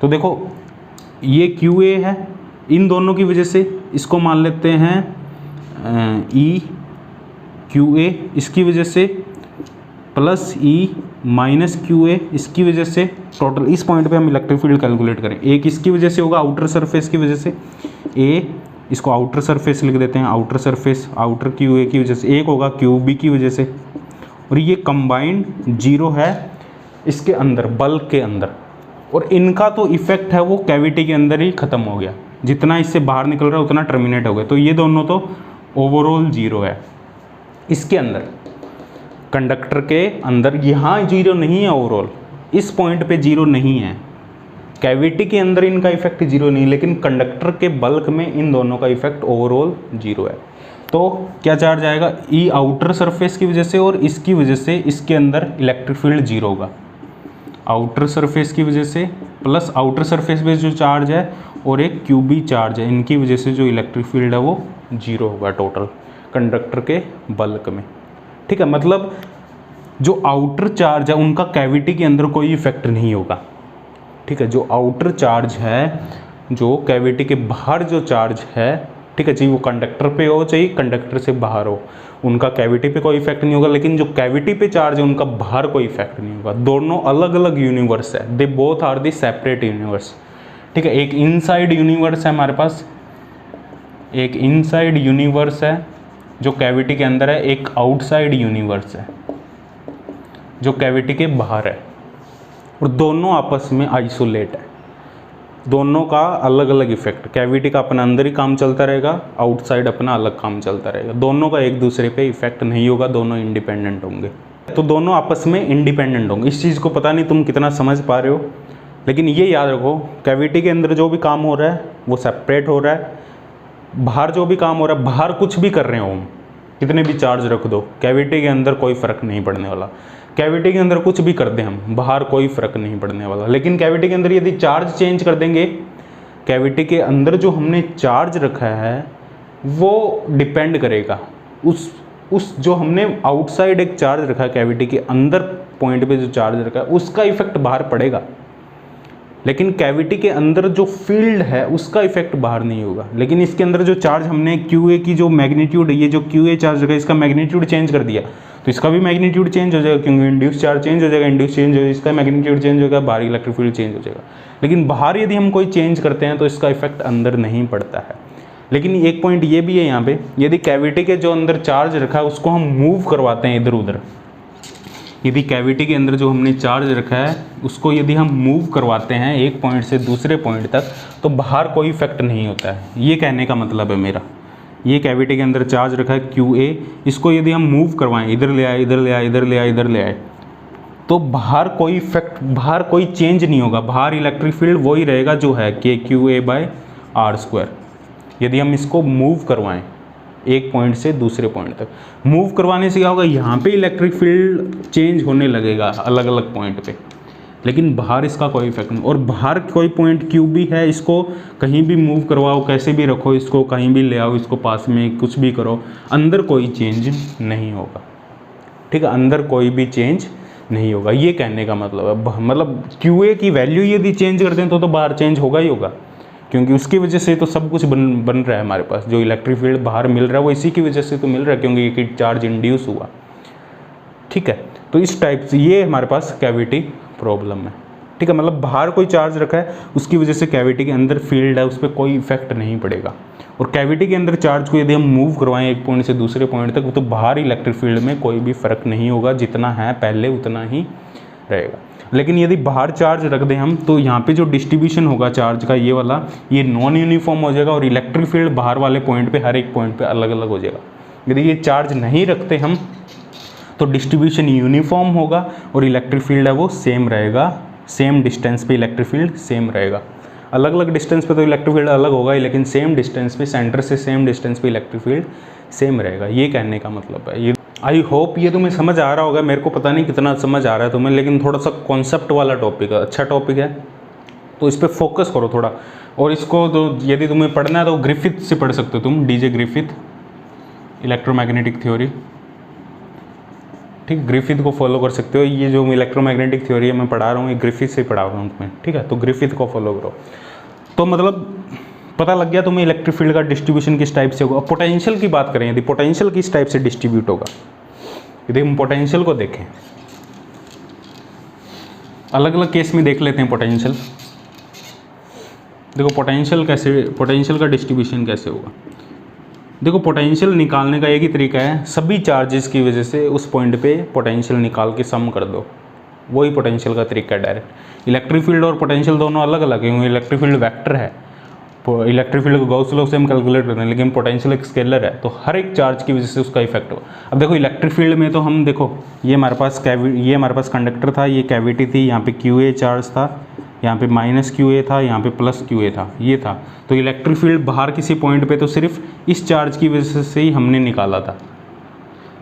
तो देखो ये क्यू ए है, इन दोनों की वजह से इसको मान लेते हैं ई क्यू ए, इसकी वजह से plus E minus Q A, इसकी वजह से टोटल इस पॉइंट पे हम इलेक्ट्रिक फील्ड कैलकुलेट करें। एक इसकी वजह से होगा आउटर सरफेस की वजह से, ए इसको आउटर सरफेस लिख देते हैं, outer surface outer Q A की वजह से, एक होगा क्यू बी की वजह से, और ये कंबाइंड जीरो है इसके अंदर बल्क के अंदर। और इनका तो इफेक्ट है वो कैविटी के अंदर ही ख़त्म हो गया, जितना इससे बाहर निकल रहा है उतना टर्मिनेट हो गया, तो ये दोनों तो ओवरऑल जीरो है। इसके अंदर कंडक्टर के अंदर यहाँ जीरो नहीं है, ओवरऑल इस पॉइंट पे जीरो नहीं है, कैविटी के अंदर इनका इफेक्ट जीरो नहीं, लेकिन कंडक्टर के बल्क में इन दोनों का इफेक्ट ओवरऑल जीरो है। तो क्या चार्ज आएगा? ई आउटर सरफेस की वजह से और इसकी वजह से इसके अंदर इलेक्ट्रिक फील्ड जीरो होगा, आउटर सरफेस की वजह से प्लस आउटर सरफेस पे जो चार्ज है और एक क्यू बी चार्ज है, इनकी वजह से जो इलेक्ट्रिक फील्ड है वो जीरो होगा टोटल कंडक्टर के बल्क में। ठीक है, मतलब जो आउटर चार्ज है उनका कैविटी के अंदर कोई इफेक्ट नहीं होगा। ठीक है, जो आउटर चार्ज है, जो कैविटी के बाहर जो चार्ज है, ठीक है, चाहे वो कंडक्टर पे हो चाहे कंडक्टर से बाहर हो, उनका कैविटी पे कोई इफेक्ट नहीं होगा, लेकिन जो कैविटी पे चार्ज है उनका बाहर कोई इफेक्ट नहीं होगा। दोनों अलग अलग यूनिवर्स है, they both are the separate universe. ठीक है, एक इनसाइड यूनिवर्स है हमारे पास, एक इनसाइड यूनिवर्स है जो कैविटी के अंदर है, एक आउटसाइड यूनिवर्स है जो कैविटी के बाहर है, और दोनों आपस में आइसोलेट है, दोनों का अलग अलग इफेक्ट। कैविटी का अपना अंदर ही काम चलता रहेगा, आउटसाइड अपना अलग काम चलता रहेगा, दोनों का एक दूसरे पे इफेक्ट नहीं होगा, दोनों इंडिपेंडेंट होंगे। तो दोनों आपस में इंडिपेंडेंट होंगे। इस चीज़ को पता नहीं तुम कितना समझ पा रहे हो, लेकिन ये याद रखो, कैविटी के अंदर जो भी काम हो रहा है वो सेपरेट हो रहा है, बाहर जो भी काम हो रहा है, बाहर कुछ भी कर रहे हो हम, कितने भी चार्ज रख दो, कैविटी के अंदर कोई फ़र्क नहीं पड़ने वाला। कैविटी के अंदर कुछ भी कर दें हम, बाहर कोई फ़र्क नहीं पड़ने वाला। लेकिन कैविटी के अंदर यदि चार्ज चेंज कर देंगे, कैविटी के अंदर जो हमने चार्ज रखा है वो डिपेंड करेगा उस जो हमने आउटसाइड एक चार्ज रखा है, कैविटी के अंदर पॉइंट पे जो चार्ज रखा है उसका इफेक्ट बाहर पड़ेगा, लेकिन कैविटी के अंदर जो फील्ड है उसका इफेक्ट बाहर नहीं होगा। लेकिन इसके अंदर जो चार्ज हमने QA की जो मैग्नीट्यूड, ये जो QA चार्ज रखा है इसका मैग्नीट्यूड चेंज कर दिया, तो इसका भी मैग्नीट्यूड चेंज हो जाएगा, क्योंकि इंड्यूस चार्ज चेंज हो जाएगा, इंड्यूस चेंज हो जाएगा, इसका मैग्नीट्यूड चेंज होगा, बाहर इलेक्ट्रिक फील्ड चेंज हो जाएगा। लेकिन बाहर यदि हम कोई चेंज करते हैं तो इसका इफेक्ट अंदर नहीं पड़ता है। लेकिन एक पॉइंट ये भी है यहाँ पे, यदि कैविटी के जो अंदर चार्ज रखा है उसको हम मूव करवाते हैं इधर उधर, यदि कैविटी के अंदर जो हमने चार्ज रखा है उसको यदि हम मूव करवाते हैं एक पॉइंट से दूसरे पॉइंट तक, तो बाहर कोई इफेक्ट नहीं होता है। ये कहने का मतलब है मेरा, ये कैविटी के अंदर चार्ज रखा है QA, इसको यदि हम मूव करवाएं, इधर ले आए, इधर ले आए, इधर ले आए, इधर ले आए, तो बाहर कोई इफेक्ट, बाहर कोई चेंज नहीं होगा, बाहर इलेक्ट्रिक फील्ड वही रहेगा जो है KQA/R²। यदि हम इसको मूव करवाएं एक पॉइंट से दूसरे पॉइंट तक, मूव करवाने से क्या होगा, यहाँ पे इलेक्ट्रिक फील्ड चेंज होने लगेगा अलग अलग पॉइंट पे, लेकिन बाहर इसका कोई इफेक्ट नहीं। और बाहर कोई पॉइंट Q भी है, इसको कहीं भी मूव करवाओ, कैसे भी रखो, इसको कहीं भी ले आओ, इसको पास में कुछ भी करो, अंदर कोई चेंज नहीं होगा। ठीक है, अंदर कोई भी चेंज नहीं होगा, ये कहने का मतलब है। मतलब QA की वैल्यू यदि चेंज करते हैं तो बाहर चेंज होगा ही होगा, क्योंकि उसकी वजह से तो सब कुछ बन रहा है हमारे पास, जो इलेक्ट्रिक फील्ड बाहर मिल रहा है वो इसी की वजह से तो मिल रहा है, क्योंकि एक चार्ज इंड्यूस हुआ। ठीक है, तो इस टाइप से ये हमारे पास कैविटी प्रॉब्लम है। ठीक है, मतलब बाहर कोई चार्ज रखा है उसकी वजह से कैविटी के अंदर फील्ड है उस पर कोई इफेक्ट नहीं पड़ेगा, और कैविटी के अंदर चार्ज को यदि हम मूव करवाएं एक पॉइंट से दूसरे पॉइंट तक, तो बाहर इलेक्ट्रिक फील्ड में कोई भी फ़र्क नहीं होगा, जितना है पहले उतना ही रहेगा। लेकिन यदि बाहर चार्ज रख दें हम, तो यहाँ पे जो डिस्ट्रीब्यूशन होगा चार्ज का ये वाला, ये नॉन यूनिफॉर्म हो जाएगा, और इलेक्ट्रिक फील्ड बाहर वाले पॉइंट पे, हर एक पॉइंट पे अलग अलग हो जाएगा। यदि ये चार्ज नहीं रखते हम तो डिस्ट्रीब्यूशन यूनिफॉर्म होगा, और इलेक्ट्रिक फील्ड है वो सेम रहेगा, सेम डिस्टेंस पे इलेक्ट्रिक फील्ड सेम रहेगा। अलग अलग डिस्टेंस पे तो इलेक्ट्रिक फील्ड अलग होगा ही, लेकिन सेम डिस्टेंस पे, सेंटर से सेम डिस्टेंस पे इलेक्ट्रिक फील्ड सेम रहेगा, ये कहने का मतलब है। ये आई होप ये तुम्हें समझ आ रहा होगा, मेरे को पता नहीं कितना समझ आ रहा है तुम्हें, लेकिन थोड़ा सा कॉन्सेप्ट वाला टॉपिक है, अच्छा टॉपिक है, तो इस पर फोकस करो थोड़ा। और इसको तो यदि तुम्हें पढ़ना है तो ग्रिफिथ से पढ़ सकते हो तुम, DJ ग्रिफिथ, इलेक्ट्रोमैग्नेटिक थ्योरी। ठीक, ग्रिफिथ को फॉलो कर सकते हो, ये जो इलेक्ट्रोमैग्नेटिक थ्योरी है मैं पढ़ा रहा हूँ, ये ग्रिफिथ से पढ़ा रहा हूँ तुम्हें। ठीक है, तो ग्रिफिथ को फॉलो करो, तो मतलब पता लग गया तुम्हें इलेक्ट्रिक फील्ड का डिस्ट्रीब्यूशन किस टाइप से होगा। पोटेंशियल की बात करें, यदि पोटेंशियल किस टाइप से डिस्ट्रीब्यूट होगा, यदि हम पोटेंशियल को देखें, अलग अलग केस में देख लेते हैं पोटेंशियल। देखो पोटेंशियल का डिस्ट्रीब्यूशन कैसे होगा। देखो पोटेंशियल निकालने का एक ही तरीका है, सभी चार्जेस की वजह से उस पॉइंट पे पोटेंशियल निकाल के सम कर दो, वही पोटेंशियल का तरीका है डायरेक्ट। इलेक्ट्रिक फील्ड और पोटेंशियल दोनों अलग अलग है, क्योंकि इलेक्ट्रिक फील्ड वेक्टर है, इलेक्ट्रिक फील्ड को गॉस लॉ से हम कैलकुलेट करते हैं, लेकिन पोटेंशियल एक स्केलर है, तो हर एक चार्ज की वजह से उसका इफेक्ट हो। अब देखो इलेक्ट्रिक फील्ड में तो हम देखो, ये हमारे पास कंडक्टर था, ये कैविटी थी, यहाँ पे QA चार्ज था, यहाँ पे -QA था, यहाँ पे +QA था, ये था। तो इलेक्ट्रिक फील्ड बाहर किसी पॉइंट पे तो सिर्फ इस चार्ज की वजह से ही हमने निकाला था,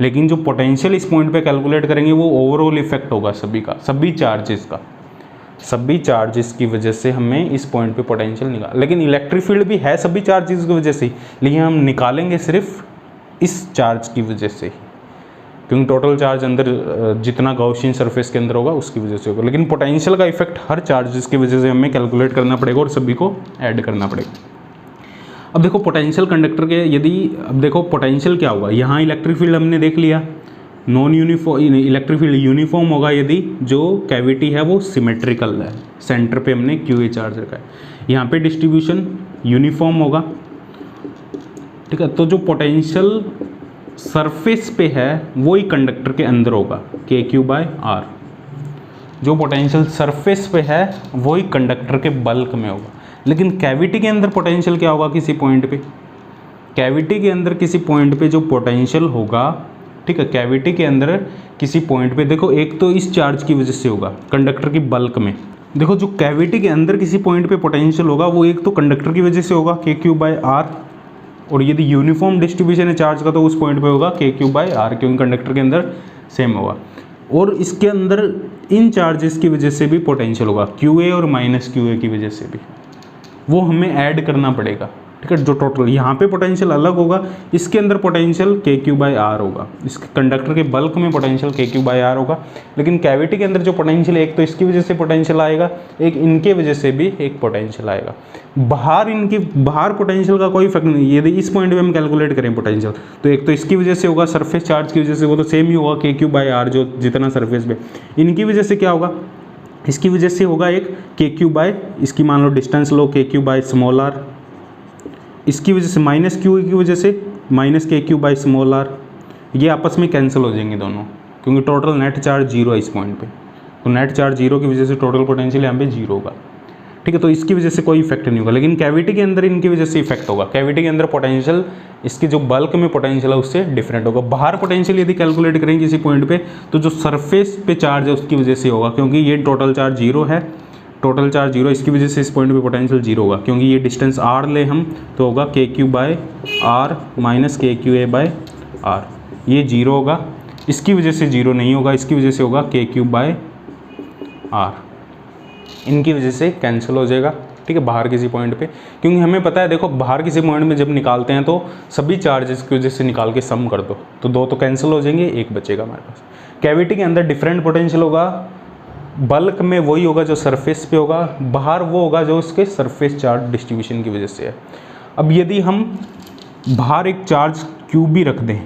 लेकिन जो पोटेंशियल इस पॉइंट पे कैलकुलेट करेंगे वो ओवरऑल इफेक्ट होगा सभी का, सभी चार्जेस की वजह से हमें इस पॉइंट पे पोटेंशियल निकाल। लेकिन इलेक्ट्रिक फील्ड भी है सभी चार्जेस की वजह से ही, लेकिन हम निकालेंगे सिर्फ इस चार्ज की वजह से ही, क्योंकि टोटल चार्ज अंदर जितना गॉसियन सरफेस के अंदर होगा उसकी वजह से होगा। लेकिन पोटेंशियल का इफेक्ट हर चार्जेस की वजह से हमें कैलकुलेट करना पड़ेगा और सभी को ऐड करना पड़ेगा। अब देखो पोटेंशियल कंडक्टर के, अब देखो पोटेंशियल क्या होगा, यहाँ इलेक्ट्रिक फील्ड हमने देख लिया, non uniform electric field uniform होगा यदि जो कैविटी है वो सिमेट्रिकल है, सेंटर पे हमने QA चार्ज रखा है। यहाँ पे डिस्ट्रीब्यूशन यूनिफॉर्म होगा। ठीक है, तो जो पोटेंशियल सरफेस पे है वही कंडक्टर के अंदर होगा, KQ/R। जो पोटेंशियल सरफेस पे है वही कंडक्टर के बल्क में होगा। लेकिन कैविटी के अंदर पोटेंशियल क्या होगा, किसी पॉइंट पे, कैविटी के अंदर किसी पॉइंट पे जो पोटेंशियल होगा, ठीक है, कैविटी के अंदर किसी पॉइंट पे देखो, एक तो इस चार्ज की वजह से होगा कंडक्टर की बल्क में, देखो जो कैविटी के अंदर किसी पॉइंट पे पोटेंशियल होगा वो एक तो कंडक्टर की वजह से होगा k3/r, और यदि यूनिफॉर्म डिस्ट्रीब्यूशन है चार्ज का तो उस पॉइंट पे होगा k3/r, क्योंकि कंडक्टर के अंदर सेम होगा। और इसके अंदर इन चार्जेस की वजह से भी पोटेंशियल होगा, QA और -QA की वजह से भी, वो हमें ऐड करना पड़ेगा। ठीक है, जो टोटल यहाँ पे पोटेंशियल अलग होगा, इसके अंदर पोटेंशियल k3/r होगा, इस कंडक्टर के बल्क में पोटेंशियल k3/r होगा। लेकिन कैविटी के अंदर जो पोटेंशियल एक तो इसकी वजह से पोटेंशियल आएगा, एक इनके वजह से भी एक पोटेंशियल आएगा। बाहर पोटेंशियल का कोई इफेक्ट नहीं। यदि इस पॉइंट पे हम कैलकुलेट करें पोटेंशियल तो एक तो इसकी वजह से होगा, सरफेस चार्ज की वजह से, वो तो सेम ही होगा k3/r जो जितना सरफेस पे। इनकी वजह से क्या होगा, इसकी वजह से होगा एक k3, इसकी मान लो डिस्टेंस लो k3/r, इसकी वजह से -QA की वजह से -k3/r, ये आपस में कैंसिल हो जाएंगे दोनों, क्योंकि टोटल नेट चार्ज 0 है इस पॉइंट पे। तो नेट चार्ज 0 की वजह से टोटल पोटेंशियल यहाँ पे 0 होगा। ठीक है, तो इसकी वजह से कोई इफेक्ट नहीं होगा। लेकिन कैविटी के अंदर इनकी वजह से इफेक्ट होगा। कैविटी के अंदर पोटेंशियल, इसकी जो बल्क में पोटेंशियल है उससे डिफरेंट होगा। बाहर पोटेंशियल यदि कैलकुलेट करें किसी पॉइंट पे तो जो सरफेस पे चार्ज है उसकी वजह से होगा, क्योंकि ये टोटल चार्ज 0 है, टोटल चार्ज 0, इसकी वजह से इस पॉइंट पे पोटेंशियल 0 होगा। क्योंकि ये डिस्टेंस r ले हम तो होगा k3/r -k3a/r, ये 0 होगा, इसकी वजह से 0 नहीं होगा, इसकी वजह से होगा k3/r, इनकी वजह से कैंसिल हो जाएगा। ठीक है, बाहर किसी पॉइंट पे, क्योंकि हमें पता है देखो बाहर किसी पॉइंट में जब निकालते हैं तो सभी चार्जेस की वजह से निकाल के सम कर दो तो 2 तो कैंसिल हो जाएंगे, 1 बचेगा हमारे पास। कैविटी के अंदर डिफरेंट पोटेंशियल होगा, बल्क में वही होगा जो सरफेस पे होगा, बाहर वो होगा जो उसके सरफेस चार्ज डिस्ट्रीब्यूशन की वजह से है। अब यदि हम बाहर एक चार्ज QB रख दें,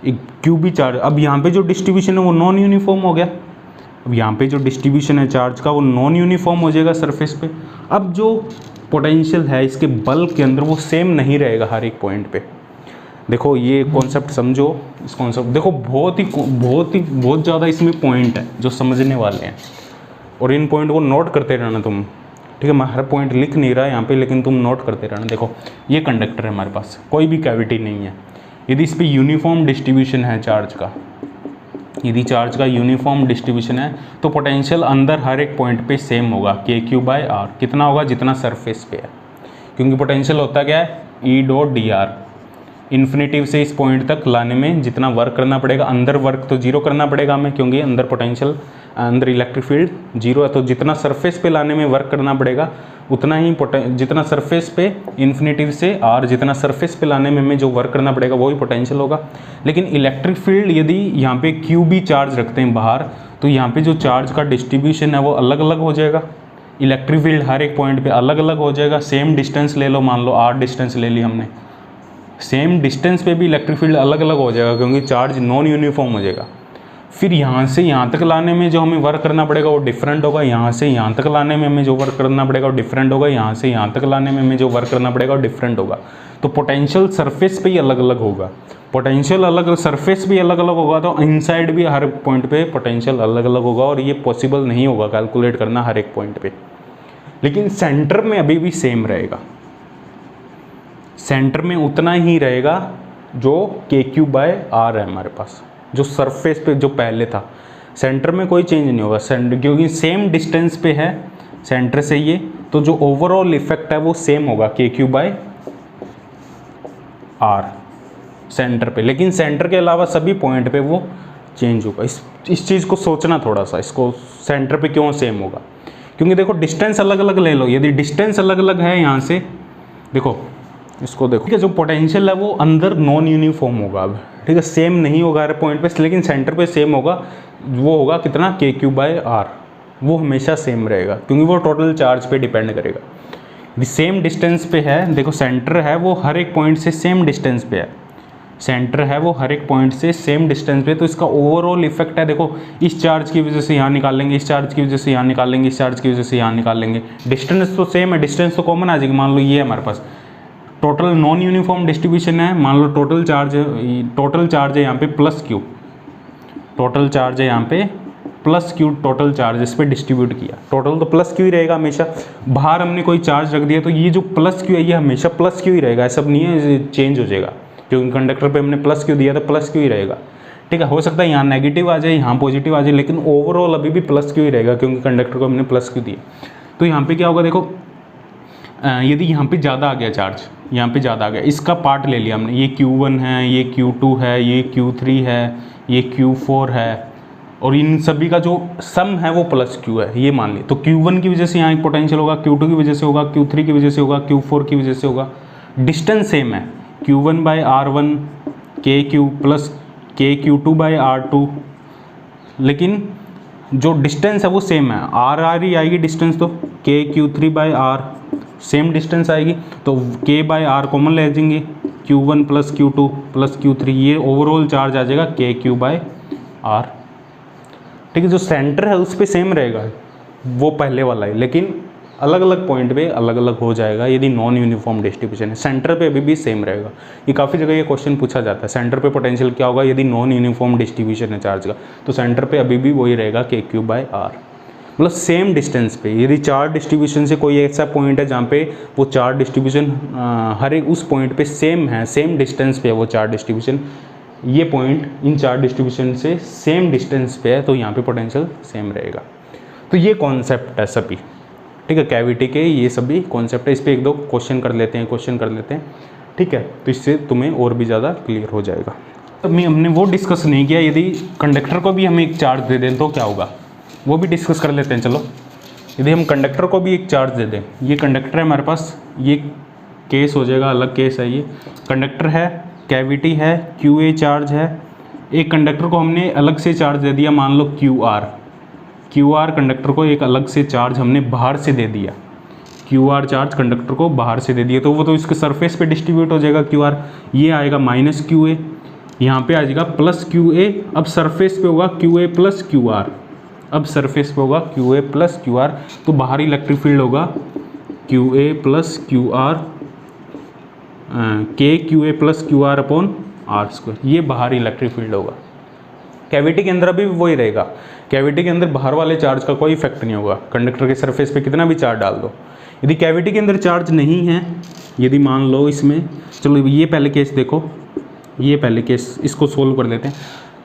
एक QB चार्ज, अब यहाँ पे जो डिस्ट्रीब्यूशन है वो नॉन यूनिफॉर्म हो गया। अब यहाँ पे जो डिस्ट्रीब्यूशन है चार्ज का वो नॉन यूनिफॉर्म हो जाएगा सरफेस पे। अब जो पोटेंशियल है इसके बल्क के अंदर वो सेम नहीं रहेगा हर एक पॉइंट पे। देखो ये कॉन्सेप्ट समझो, इस कॉन्सेप्ट देखो बहुत ज़्यादा इसमें पॉइंट है जो समझने वाले हैं, और इन पॉइंट को नोट करते रहना तुम। ठीक है, मैं हर पॉइंट लिख नहीं रहा यहाँ पे, लेकिन तुम नोट करते रहना। देखो ये कंडक्टर है हमारे पास, कोई भी कैविटी नहीं है। यदि इस पर यूनिफॉर्म डिस्ट्रीब्यूशन है चार्ज का, यदि चार्ज का यूनिफॉर्म डिस्ट्रीब्यूशन है तो पोटेंशियल अंदर हर एक पॉइंट पे सेम होगा k3/r, कितना होगा जितना सरफेस पे है, क्योंकि पोटेंशियल होता क्या है E.dr, इन्फिनिटिव से इस पॉइंट तक लाने में जितना वर्क करना पड़ेगा, अंदर वर्क तो 0 करना पड़ेगा हमें, क्योंकि अंदर पोटेंशियल, अंदर इलेक्ट्रिक फील्ड 0 है, तो जितना सरफेस पे लाने में वर्क करना पड़ेगा उतना ही जितना सरफेस पे इन्फिनिटिव से r, जितना सरफेस पे लाने में हमें जो वर्क करना पड़ेगा वही पोटेंशियल होगा। लेकिन इलेक्ट्रिक फील्ड यदि यहाँ पे QB चार्ज रखते हैं बाहर, तो यहाँ पे जो चार्ज का डिस्ट्रीब्यूशन है वो अलग अलग हो जाएगा। इलेक्ट्रिक फील्ड हर एक पॉइंट पे अलग अलग हो जाएगा। सेम डिस्टेंस ले लो, मान लो r डिस्टेंस ले ली हमने, सेम डिस्टेंस पे भी इलेक्ट्रिक फील्ड अलग अलग हो जाएगा, क्योंकि चार्ज नॉन यूनिफॉर्म हो जाएगा। फिर यहाँ से यहाँ तक लाने में जो हमें वर्क करना पड़ेगा वो डिफरेंट होगा, यहाँ से यहाँ तक लाने में हमें जो वर्क करना पड़ेगा वो डिफरेंट होगा, यहाँ से यहाँ तक लाने में हमें जो वर्क करना पड़ेगा वो डिफरेंट होगा। तो पोटेंशियल सरफेस पे ही अलग अलग होगा, पोटेंशियल अलग सरफेस भी अलग अलग होगा, तो इनसाइड भी हर पॉइंट पे पोटेंशियल अलग अलग होगा, और ये पॉसिबल नहीं होगा कैलकुलेट करना हर एक पॉइंट पे। लेकिन सेंटर में अभी भी सेम रहेगा, सेंटर में उतना ही रहेगा जो k3/r है हमारे पास, जो सरफेस पे जो पहले था। सेंटर में कोई चेंज नहीं होगा, क्योंकि सेम डिस्टेंस पे है सेंटर से ये, तो जो ओवरऑल इफेक्ट है वो सेम होगा k3/r सेंटर पे। लेकिन सेंटर के अलावा सभी पॉइंट पे वो चेंज होगा। इस चीज़ को सोचना थोड़ा सा, इसको सेंटर पे क्यों सेम होगा, क्योंकि देखो डिस्टेंस अलग अलग ले लो। यदि डिस्टेंस अलग अलग है यहाँ से, देखो इसको देखो, ठीक है, जो पोटेंशियल है वो अंदर नॉन यूनिफॉर्म होगा। अब ठीक है, सेम नहीं होगा हर पॉइंट पे, लेकिन सेंटर पे सेम होगा। वो होगा कितना k3/r, वो हमेशा सेम रहेगा, क्योंकि वो टोटल चार्ज पे डिपेंड करेगा। सेम डिस्टेंस पे है, देखो सेंटर है वो हर एक पॉइंट से सेम डिस्टेंस पे है, सेंटर है वो हर एक पॉइंट से सेम डिस्टेंस पे, तो इसका ओवरऑल इफेक्ट है। देखो इस चार्ज की वजह से यहाँ निकालेंगे, इस चार्ज की वजह से यहाँ निकालेंगे, इस चार्ज की वजह से यहाँ निकालेंगे। डिस्टेंस तो सेम है, डिस्टेंस तो कॉमन आ जाएगी। मान लो ये है हमारे पास टोटल नॉन यूनिफॉर्म डिस्ट्रीब्यूशन है, मान लो टोटल चार्ज है यहाँ पे +q, टोटल चार्ज है यहाँ पे +q, टोटल चार्ज इस पर डिस्ट्रीब्यूट किया, टोटल तो +q ही रहेगा हमेशा। बाहर हमने कोई चार्ज रख दिया तो ये जो +q है ये हमेशा +q ही रहेगा, ऐसा नहीं है चेंज हो जाएगा, क्योंकि कंडक्टर पे हमने +q दिया तो +q ही रहेगा। ठीक है, हो सकता है यहाँ नेगेटिव आ जाए, यहाँ पॉजिटिव आ जाए, लेकिन ओवरऑल अभी भी प्लस क्यू ही रहेगा क्योंकि कंडक्टर को हमने प्लस क्यू दिया। तो यहाँ पे क्या होगा देखो, यदि यहाँ पे ज़्यादा आ गया चार्ज, यहाँ पे ज़्यादा आ गया, इसका पार्ट ले लिया हमने, ये Q1 है, ये Q2 है, ये Q3 है, ये Q4 है, और इन सभी का जो सम है वो प्लस क्यू है, ये मान ली। तो Q1 की वजह से यहाँ एक पोटेंशियल होगा, Q2 की वजह से होगा, Q3 की वजह से होगा, Q4 की वजह से होगा। डिस्टेंस सेम है, Q1/R1 KQ प्लस KQ2/R2, लेकिन जो डिस्टेंस है वो सेम है, R ही आएगी डिस्टेंस, तो KQ3/R सेम डिस्टेंस आएगी, तो K/R कॉमन ले जाएंगे, Q1 plus Q2 plus Q3, ये ओवरऑल चार्ज आ जाएगा KQ/R। ठीक है, जो सेंटर है उस पर सेम रहेगा, वो पहले वाला है, लेकिन अलग अलग पॉइंट पे अलग अलग हो जाएगा यदि नॉन यूनिफॉर्म डिस्ट्रीब्यूशन है। सेंटर पे अभी भी सेम रहेगा, ये काफ़ी जगह ये क्वेश्चन पूछा जाता है, सेंटर पे पोटेंशियल क्या होगा यदि नॉन यूनिफॉर्म डिस्ट्रीब्यूशन है चार्ज का, तो सेंटर पे अभी भी वही रहेगा KQ/R, मतलब सेम डिस्टेंस पे। यदि चार्ज डिस्ट्रीब्यूशन से कोई ऐसा पॉइंट है जहाँ पे वो चार्ज डिस्ट्रीब्यूशन हर एक उस पॉइंट पे सेम है, सेम डिस्टेंस पे है वो चार्ज डिस्ट्रीब्यूशन, ये पॉइंट इन चार्ज डिस्ट्रीब्यूशन से सेम डिस्टेंस पे है, तो यहाँ पे पोटेंशियल सेम रहेगा। तो ये कॉन्सेप्ट है सभी, ठीक है, कैविटी के ये सभी कॉन्सेप्ट है। इस पर एक दो क्वेश्चन कर लेते हैं, ठीक है, तो इससे तुम्हें और भी ज़्यादा क्लियर हो जाएगा। तो हमने वो डिस्कस नहीं किया, यदि कंडक्टर को भी हमें एक चार्ज दे दें तो क्या होगा, वो भी डिस्कस कर लेते हैं। चलो, यदि हम कंडक्टर को भी एक चार्ज दे दें, ये कंडक्टर है हमारे पास, ये केस हो जाएगा, अलग केस है, ये कंडक्टर है, कैविटी है, QA चार्ज है, एक कंडक्टर को हमने अलग से चार्ज दे दिया, मान लो QR कंडक्टर को एक अलग से चार्ज हमने बाहर से दे दिया, QR चार्ज कंडक्टर को बाहर से दे दिया, तो वो तो इसके सरफेस पे डिस्ट्रीब्यूट हो जाएगा QR, ये आएगा -QA, यहाँ पे आ जाएगा +QA, अब सरफेस पे होगा QA + QR, अब सरफेस पे होगा QA + QR, तो बाहर इलेक्ट्रिक फील्ड होगा QA + QR, KQA + QR/R², ये बाहर इलेक्ट्रिक फील्ड होगा। कैविटी के अंदर अभी भी वही रहेगा, कैविटी के अंदर बाहर वाले चार्ज का कोई इफेक्ट नहीं होगा, कंडक्टर के सरफेस पे कितना भी चार्ज डाल दो। यदि कैविटी के अंदर चार्ज नहीं है, यदि मान लो इसमें, चलो ये पहले केस देखो, ये पहले केस इसको सोल्व कर लेते हैं।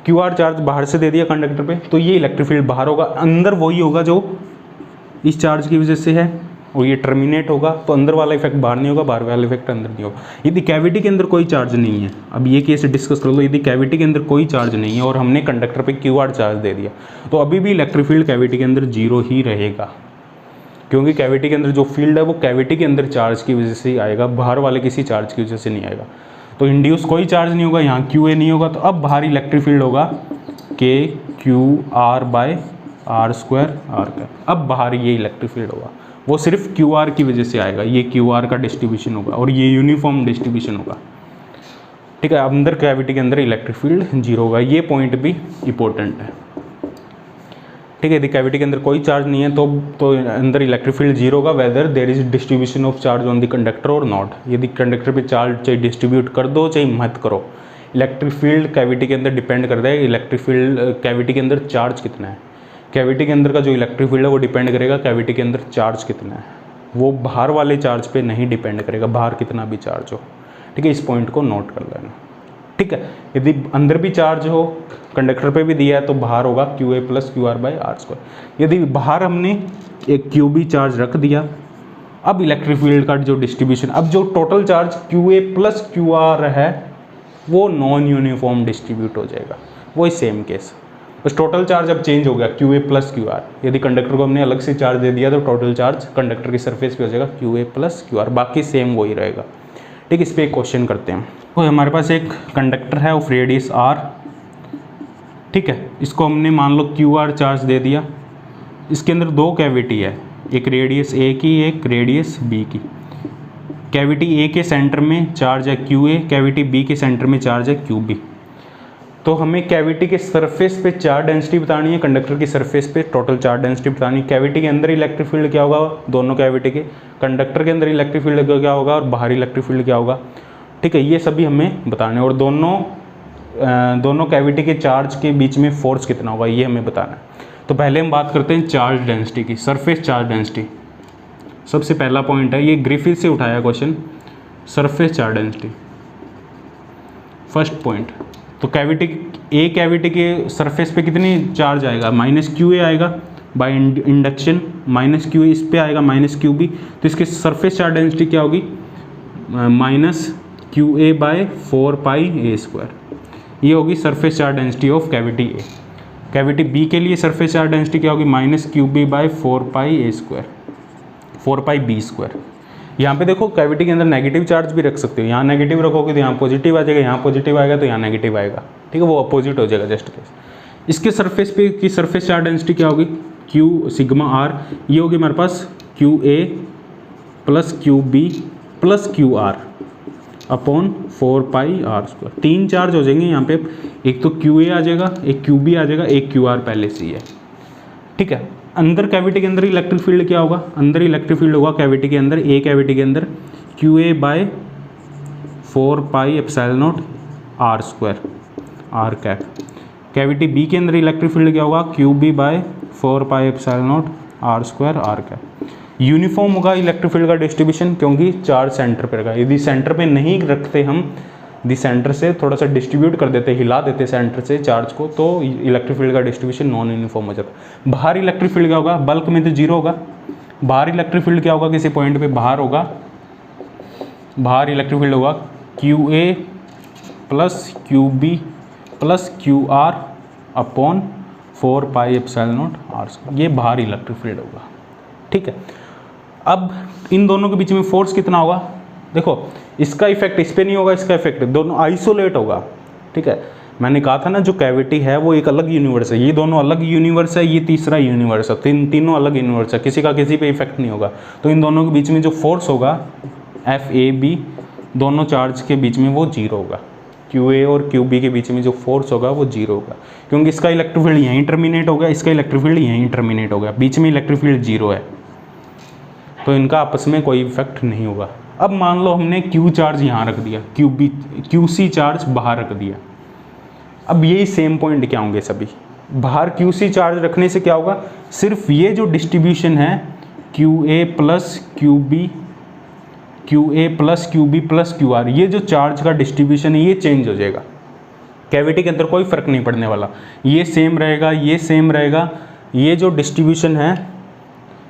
QR चार्ज बाहर से दे दिया कंडक्टर पे, तो ये इलेक्ट्रिक फील्ड बाहर होगा, अंदर वही होगा जो इस चार्ज की वजह से है, और ये टर्मिनेट होगा, तो अंदर वाला इफेक्ट बाहर नहीं होगा, बाहर वाला इफेक्ट अंदर नहीं होगा। यदि कैविटी के अंदर कोई चार्ज नहीं है, अब ये केस डिस्कस कर लो, यदि कैविटी के अंदर कोई चार्ज नहीं है और हमने कंडक्टर पे QR चार्ज दे दिया, तो अभी भी इलेक्ट्रिक फील्ड कैविटी के अंदर 0 ही रहेगा, क्योंकि कैविटी के अंदर जो फील्ड है वो कैविटी के अंदर चार्ज की वजह से आएगा, बाहर वाले किसी चार्ज की वजह से नहीं आएगा। तो इंड्यूस कोई चार्ज नहीं होगा, यहाँ QA नहीं होगा, तो अब बाहर इलेक्ट्रिक फील्ड होगा KQR/R², अब बाहर ये इलेक्ट्रिक फील्ड होगा, वो सिर्फ QR की वजह से आएगा, ये QR का डिस्ट्रीब्यूशन होगा और ये यूनिफॉर्म डिस्ट्रीब्यूशन होगा, ठीक है। अंदर कैविटी के अंदर इलेक्ट्रिक फील्ड 0 होगा, ये पॉइंट भी इंपॉर्टेंट है, ठीक है। यदि कैविटी के अंदर कोई चार्ज नहीं है तो अंदर इलेक्ट्रिक फील्ड 0 होगा, whether there is distribution of charge on the conductor और नॉट, यदि कंडक्टर पे चार्ज चाहे डिस्ट्रीब्यूट कर दो चाहे मत करो, इलेक्ट्रिक फील्ड कैविटी के अंदर डिपेंड करता है इलेक्ट्रिक फील्ड कैविटी के अंदर चार्ज कितना है, कैविटी के अंदर का जो इलेक्ट्रिक फील्ड है वो डिपेंड करेगा कैविटी के अंदर चार्ज कितना है, वो बाहर वाले चार्ज पे नहीं डिपेंड करेगा, बाहर कितना भी चार्ज हो, ठीक है। इस पॉइंट को नोट कर लेना, ठीक है। यदि अंदर भी चार्ज हो, कंडक्टर पे भी दिया है, तो बाहर होगा QA + QR/R²। यदि बाहर हमने एक QB चार्ज रख दिया, अब इलेक्ट्रिक फील्ड का जो डिस्ट्रीब्यूशन, अब जो टोटल चार्ज QA + QR है वो नॉन यूनिफॉर्म डिस्ट्रीब्यूट हो जाएगा, वही सेम केस, बस टोटल चार्ज अब चेंज हो गया QA + QR। यदि कंडक्टर को हमने अलग से चार्ज दे दिया तो टोटल चार्ज कंडक्टर की सरफेस पे हो जाएगा QA + QR, बाकी सेम वही रहेगा, ठीक। इस पर एक क्वेश्चन करते हैं। तो हमारे पास एक कंडक्टर है ऑफ रेडियस R, ठीक है, इसको हमने मान लो QR चार्ज दे दिया, इसके अंदर 2 कैविटी है, एक रेडियस A की एक रेडियस B की, कैविटी A के सेंटर में चार्ज है QA, कैविटी B के सेंटर में चार्ज है QB। तो हमें कैविटी के सरफेस पे चार्ज डेंसिटी बतानी है, कंडक्टर की सरफेस पे टोटल चार्ज डेंसिटी बतानी है, कैविटी के अंदर इलेक्ट्रिक फील्ड क्या होगा, दोनों कैविटी के, कंडक्टर के अंदर इलेक्ट्रिक फील्ड क्या होगा और बाहर इलेक्ट्रिक फील्ड क्या होगा, ठीक है। ये सभी हमें बताना है, और दोनों कैविटी के चार्ज के बीच में फोर्स कितना होगा ये हमें बताना है। तो पहले हम बात करते हैं चार्ज डेंसिटी की, सरफेस चार्ज डेंसिटी सबसे पहला पॉइंट है, ये ग्रिफिथ से उठाया question, surface charge density first point. तो कैविटी ए कैविटी के सरफेस पे कितनी चार्ज आएगा, माइनस क्यू ए आएगा by induction, minus Q A इस पे आएगा माइनस क्यू बी, तो इसके सरफेस चार्ज डेंसिटी क्या होगी, minus Q A bye 4πa², ये होगी surface charge density of cavity A. Cavity B के लिए सरफेस चार्ज डेंसिटी क्या होगी, minus Q b bye 4πa², 4πb²। यहाँ पे देखो कैविटी के अंदर नेगेटिव चार्ज भी रख सकते हो, यहाँ नेगेटिव रखोगे तो यहाँ पॉजिटिव आ जाएगा, यहाँ पॉजिटिव आएगा तो यहाँ नेगेटिव आएगा, ठीक है, वो अपोजिट हो जाएगा जस्ट केस। इसके सरफेस पे की सरफेस चार्ज डेंसिटी क्या होगी, क्यू सिग्मा आर, ये होगी हमारे पास q a plus q b plus q r upon 4πr²। 3 charge हो जाएंगे यहाँ पे, एक तो क्यू ए आ जाएगा, एक क्यू बी आ जाएगा, एक क्यू आर पहले से ही है, ठीक है। अंदर कैविटी के अंदर इलेक्ट्रिक फील्ड क्या होगा, अंदर इलेक्ट्रिक फील्ड होगा कैविटी के अंदर, ए कैविटी के अंदर q A by 4πε0 r², r cap. Cavity B के अंदर इलेक्ट्रिक फील्ड क्या होगा, q b by 4πε0 r² r cap. Uniform होगा इलेक्ट्रिक फील्ड का डिस्ट्रीब्यूशन, क्योंकि चार्ज सेंटर पर रहेगा। यदि सेंटर पे नहीं रखते हम, यदि सेंटर से थोड़ा सा डिस्ट्रीब्यूट कर देते, हिला देते सेंटर से चार्ज को, तो इलेक्ट्रिक फील्ड का डिस्ट्रीब्यूशन नॉन यूनिफॉर्म हो जाता। बाहर इलेक्ट्रिक फील्ड क्या होगा, बल्क में तो जीरो होगा, बाहर इलेक्ट्रिक फील्ड क्या होगा, किसी पॉइंट पे बाहर होगा, बाहर इलेक्ट्रिक फील्ड होगा q a plus q b plus q r upon 4πε0 r², ये बाहर इलेक्ट्रिक फील्ड होगा, ठीक है। अब इन दोनों के बीच में फोर्स कितना होगा, देखो इसका इफेक्ट इस पे नहीं होगा, इसका इफेक्ट दोनों आइसोलेट होगा, ठीक है। मैंने कहा था ना जो कैविटी है वो एक अलग यूनिवर्स है, ये दोनों अलग यूनिवर्स है, ये तीसरा यूनिवर्स है, तीनों अलग यूनिवर्स है, किसी का किसी पे इफेक्ट नहीं होगा। तो इन दोनों के बीच में जो फोर्स होगा FAB, दोनों चार्ज के बीच में वो जीरो होगा, QA और QB के बीच में जो फोर्स होगा वो जीरो होगा, क्योंकि इसका इलेक्ट्रिक फील्ड यहीं टर्मिनेट हो गया, इसका इलेक्ट्रिक फील्ड यहीं टर्मिनेट हो गया, बीच में इलेक्ट्रिक फील्ड जीरो है, तो इनका आपस में कोई इफेक्ट नहीं होगा। अब मान लो हमने Q चार्ज यहाँ रख दिया, QC चार्ज बाहर रख दिया, अब यही सेम पॉइंट क्या होंगे सभी, बाहर QC चार्ज रखने से क्या होगा, सिर्फ ये जो डिस्ट्रीब्यूशन है QA plus QB, QA plus QB plus QR, ये जो चार्ज का डिस्ट्रीब्यूशन है ये चेंज हो जाएगा। कैविटी के अंदर कोई फर्क नहीं पड़ने वाला, ये सेम रहेगा, ये सेम रहेगा, ये जो डिस्ट्रीब्यूशन है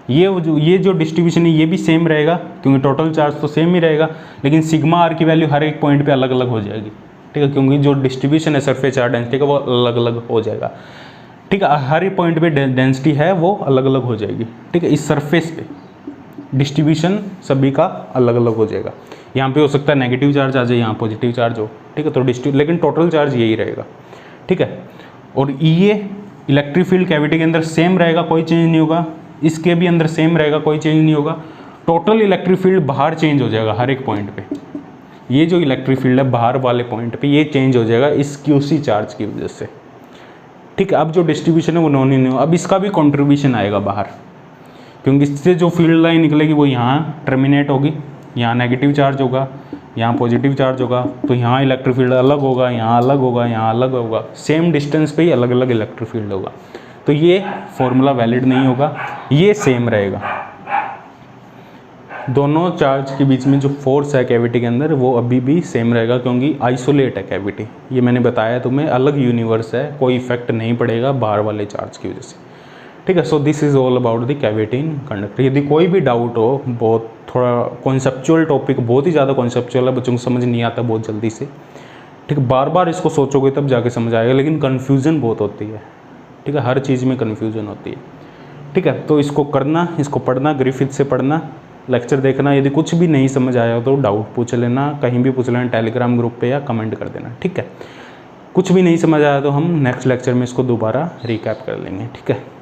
ये जो डिस्ट्रीब्यूशन है ये भी सेम रहेगा, क्योंकि टोटल चार्ज तो सेम ही रहेगा, लेकिन सिग्मा आर की वैल्यू हर एक पॉइंट पे अलग अलग हो जाएगी, ठीक है, क्योंकि जो डिस्ट्रीब्यूशन है सरफेस चार्ज डेंसिटी का वो अलग अलग हो जाएगा, ठीक है। हर एक पॉइंट पे डेंसिटी है वो अलग अलग हो जाएगी, ठीक है। इस सरफेस पे डिस्ट्रीब्यूशन सभी का अलग अलग हो जाएगा, यहाँ पे हो सकता है नेगेटिव चार्ज आ जाए, यहाँ पॉजिटिव चार्ज हो, ठीक है, तो लेकिन टोटल चार्ज यही रहेगा, ठीक है। और ये इलेक्ट्रिक फील्ड कैविटी के अंदर सेम रहेगा, कोई चेंज नहीं होगा, इसके भी अंदर सेम रहेगा, कोई चेंज नहीं होगा। टोटल इलेक्ट्रिक फील्ड बाहर चेंज हो जाएगा हर एक पॉइंट पे, ये जो इलेक्ट्रिक फील्ड है बाहर वाले पॉइंट पे ये चेंज हो जाएगा इस QC चार्ज की वजह से, ठीक है। अब जो डिस्ट्रीब्यूशन है वो नॉन यूनिफॉर्म, अब इसका भी कंट्रीब्यूशन आएगा बाहर, क्योंकि इससे जो फील्ड लाइन निकलेगी वो यहाँ टर्मिनेट होगी, यहाँ नेगेटिव चार्ज होगा, यहाँ पॉजिटिव चार्ज होगा, तो यहाँ इलेक्ट्रिक फील्ड अलग होगा, यहाँ अलग होगा, यहाँ अलग होगा, सेम डिस्टेंस पे ही अलग अलग इलेक्ट्रिक फील्ड होगा, तो ये फॉर्मूला वैलिड नहीं होगा, ये सेम रहेगा। दोनों चार्ज के बीच में जो फोर्स है कैविटी के अंदर वो अभी भी सेम रहेगा, क्योंकि आइसोलेट है कैविटी, ये मैंने बताया तुम्हें, अलग यूनिवर्स है, कोई इफेक्ट नहीं पड़ेगा बाहर वाले चार्ज की वजह से, ठीक है। So this is all about the cavity in conductor. यदि कोई भी डाउट हो, बहुत थोड़ा कॉन्सेप्चुअल टॉपिक, बहुत ही ज़्यादा कॉन्सेप्चुअल है, बच्चों को समझ नहीं आता बहुत जल्दी से, ठीक है, बार बार इसको सोचोगे तब जाके समझ आएगा, लेकिन कन्फ्यूज़न बहुत होती है, ठीक है, हर चीज़ में कन्फ्यूज़न होती है, ठीक है। तो इसको करना, इसको पढ़ना, ग्रिफिथ से पढ़ना, लेक्चर देखना, यदि कुछ भी नहीं समझ आया तो डाउट पूछ लेना, कहीं भी पूछ लेना, टेलीग्राम ग्रुप पे या कमेंट कर देना, ठीक है। कुछ भी नहीं समझ आया तो हम नेक्स्ट लेक्चर में इसको दोबारा रिकैप कर लेंगे, ठीक है।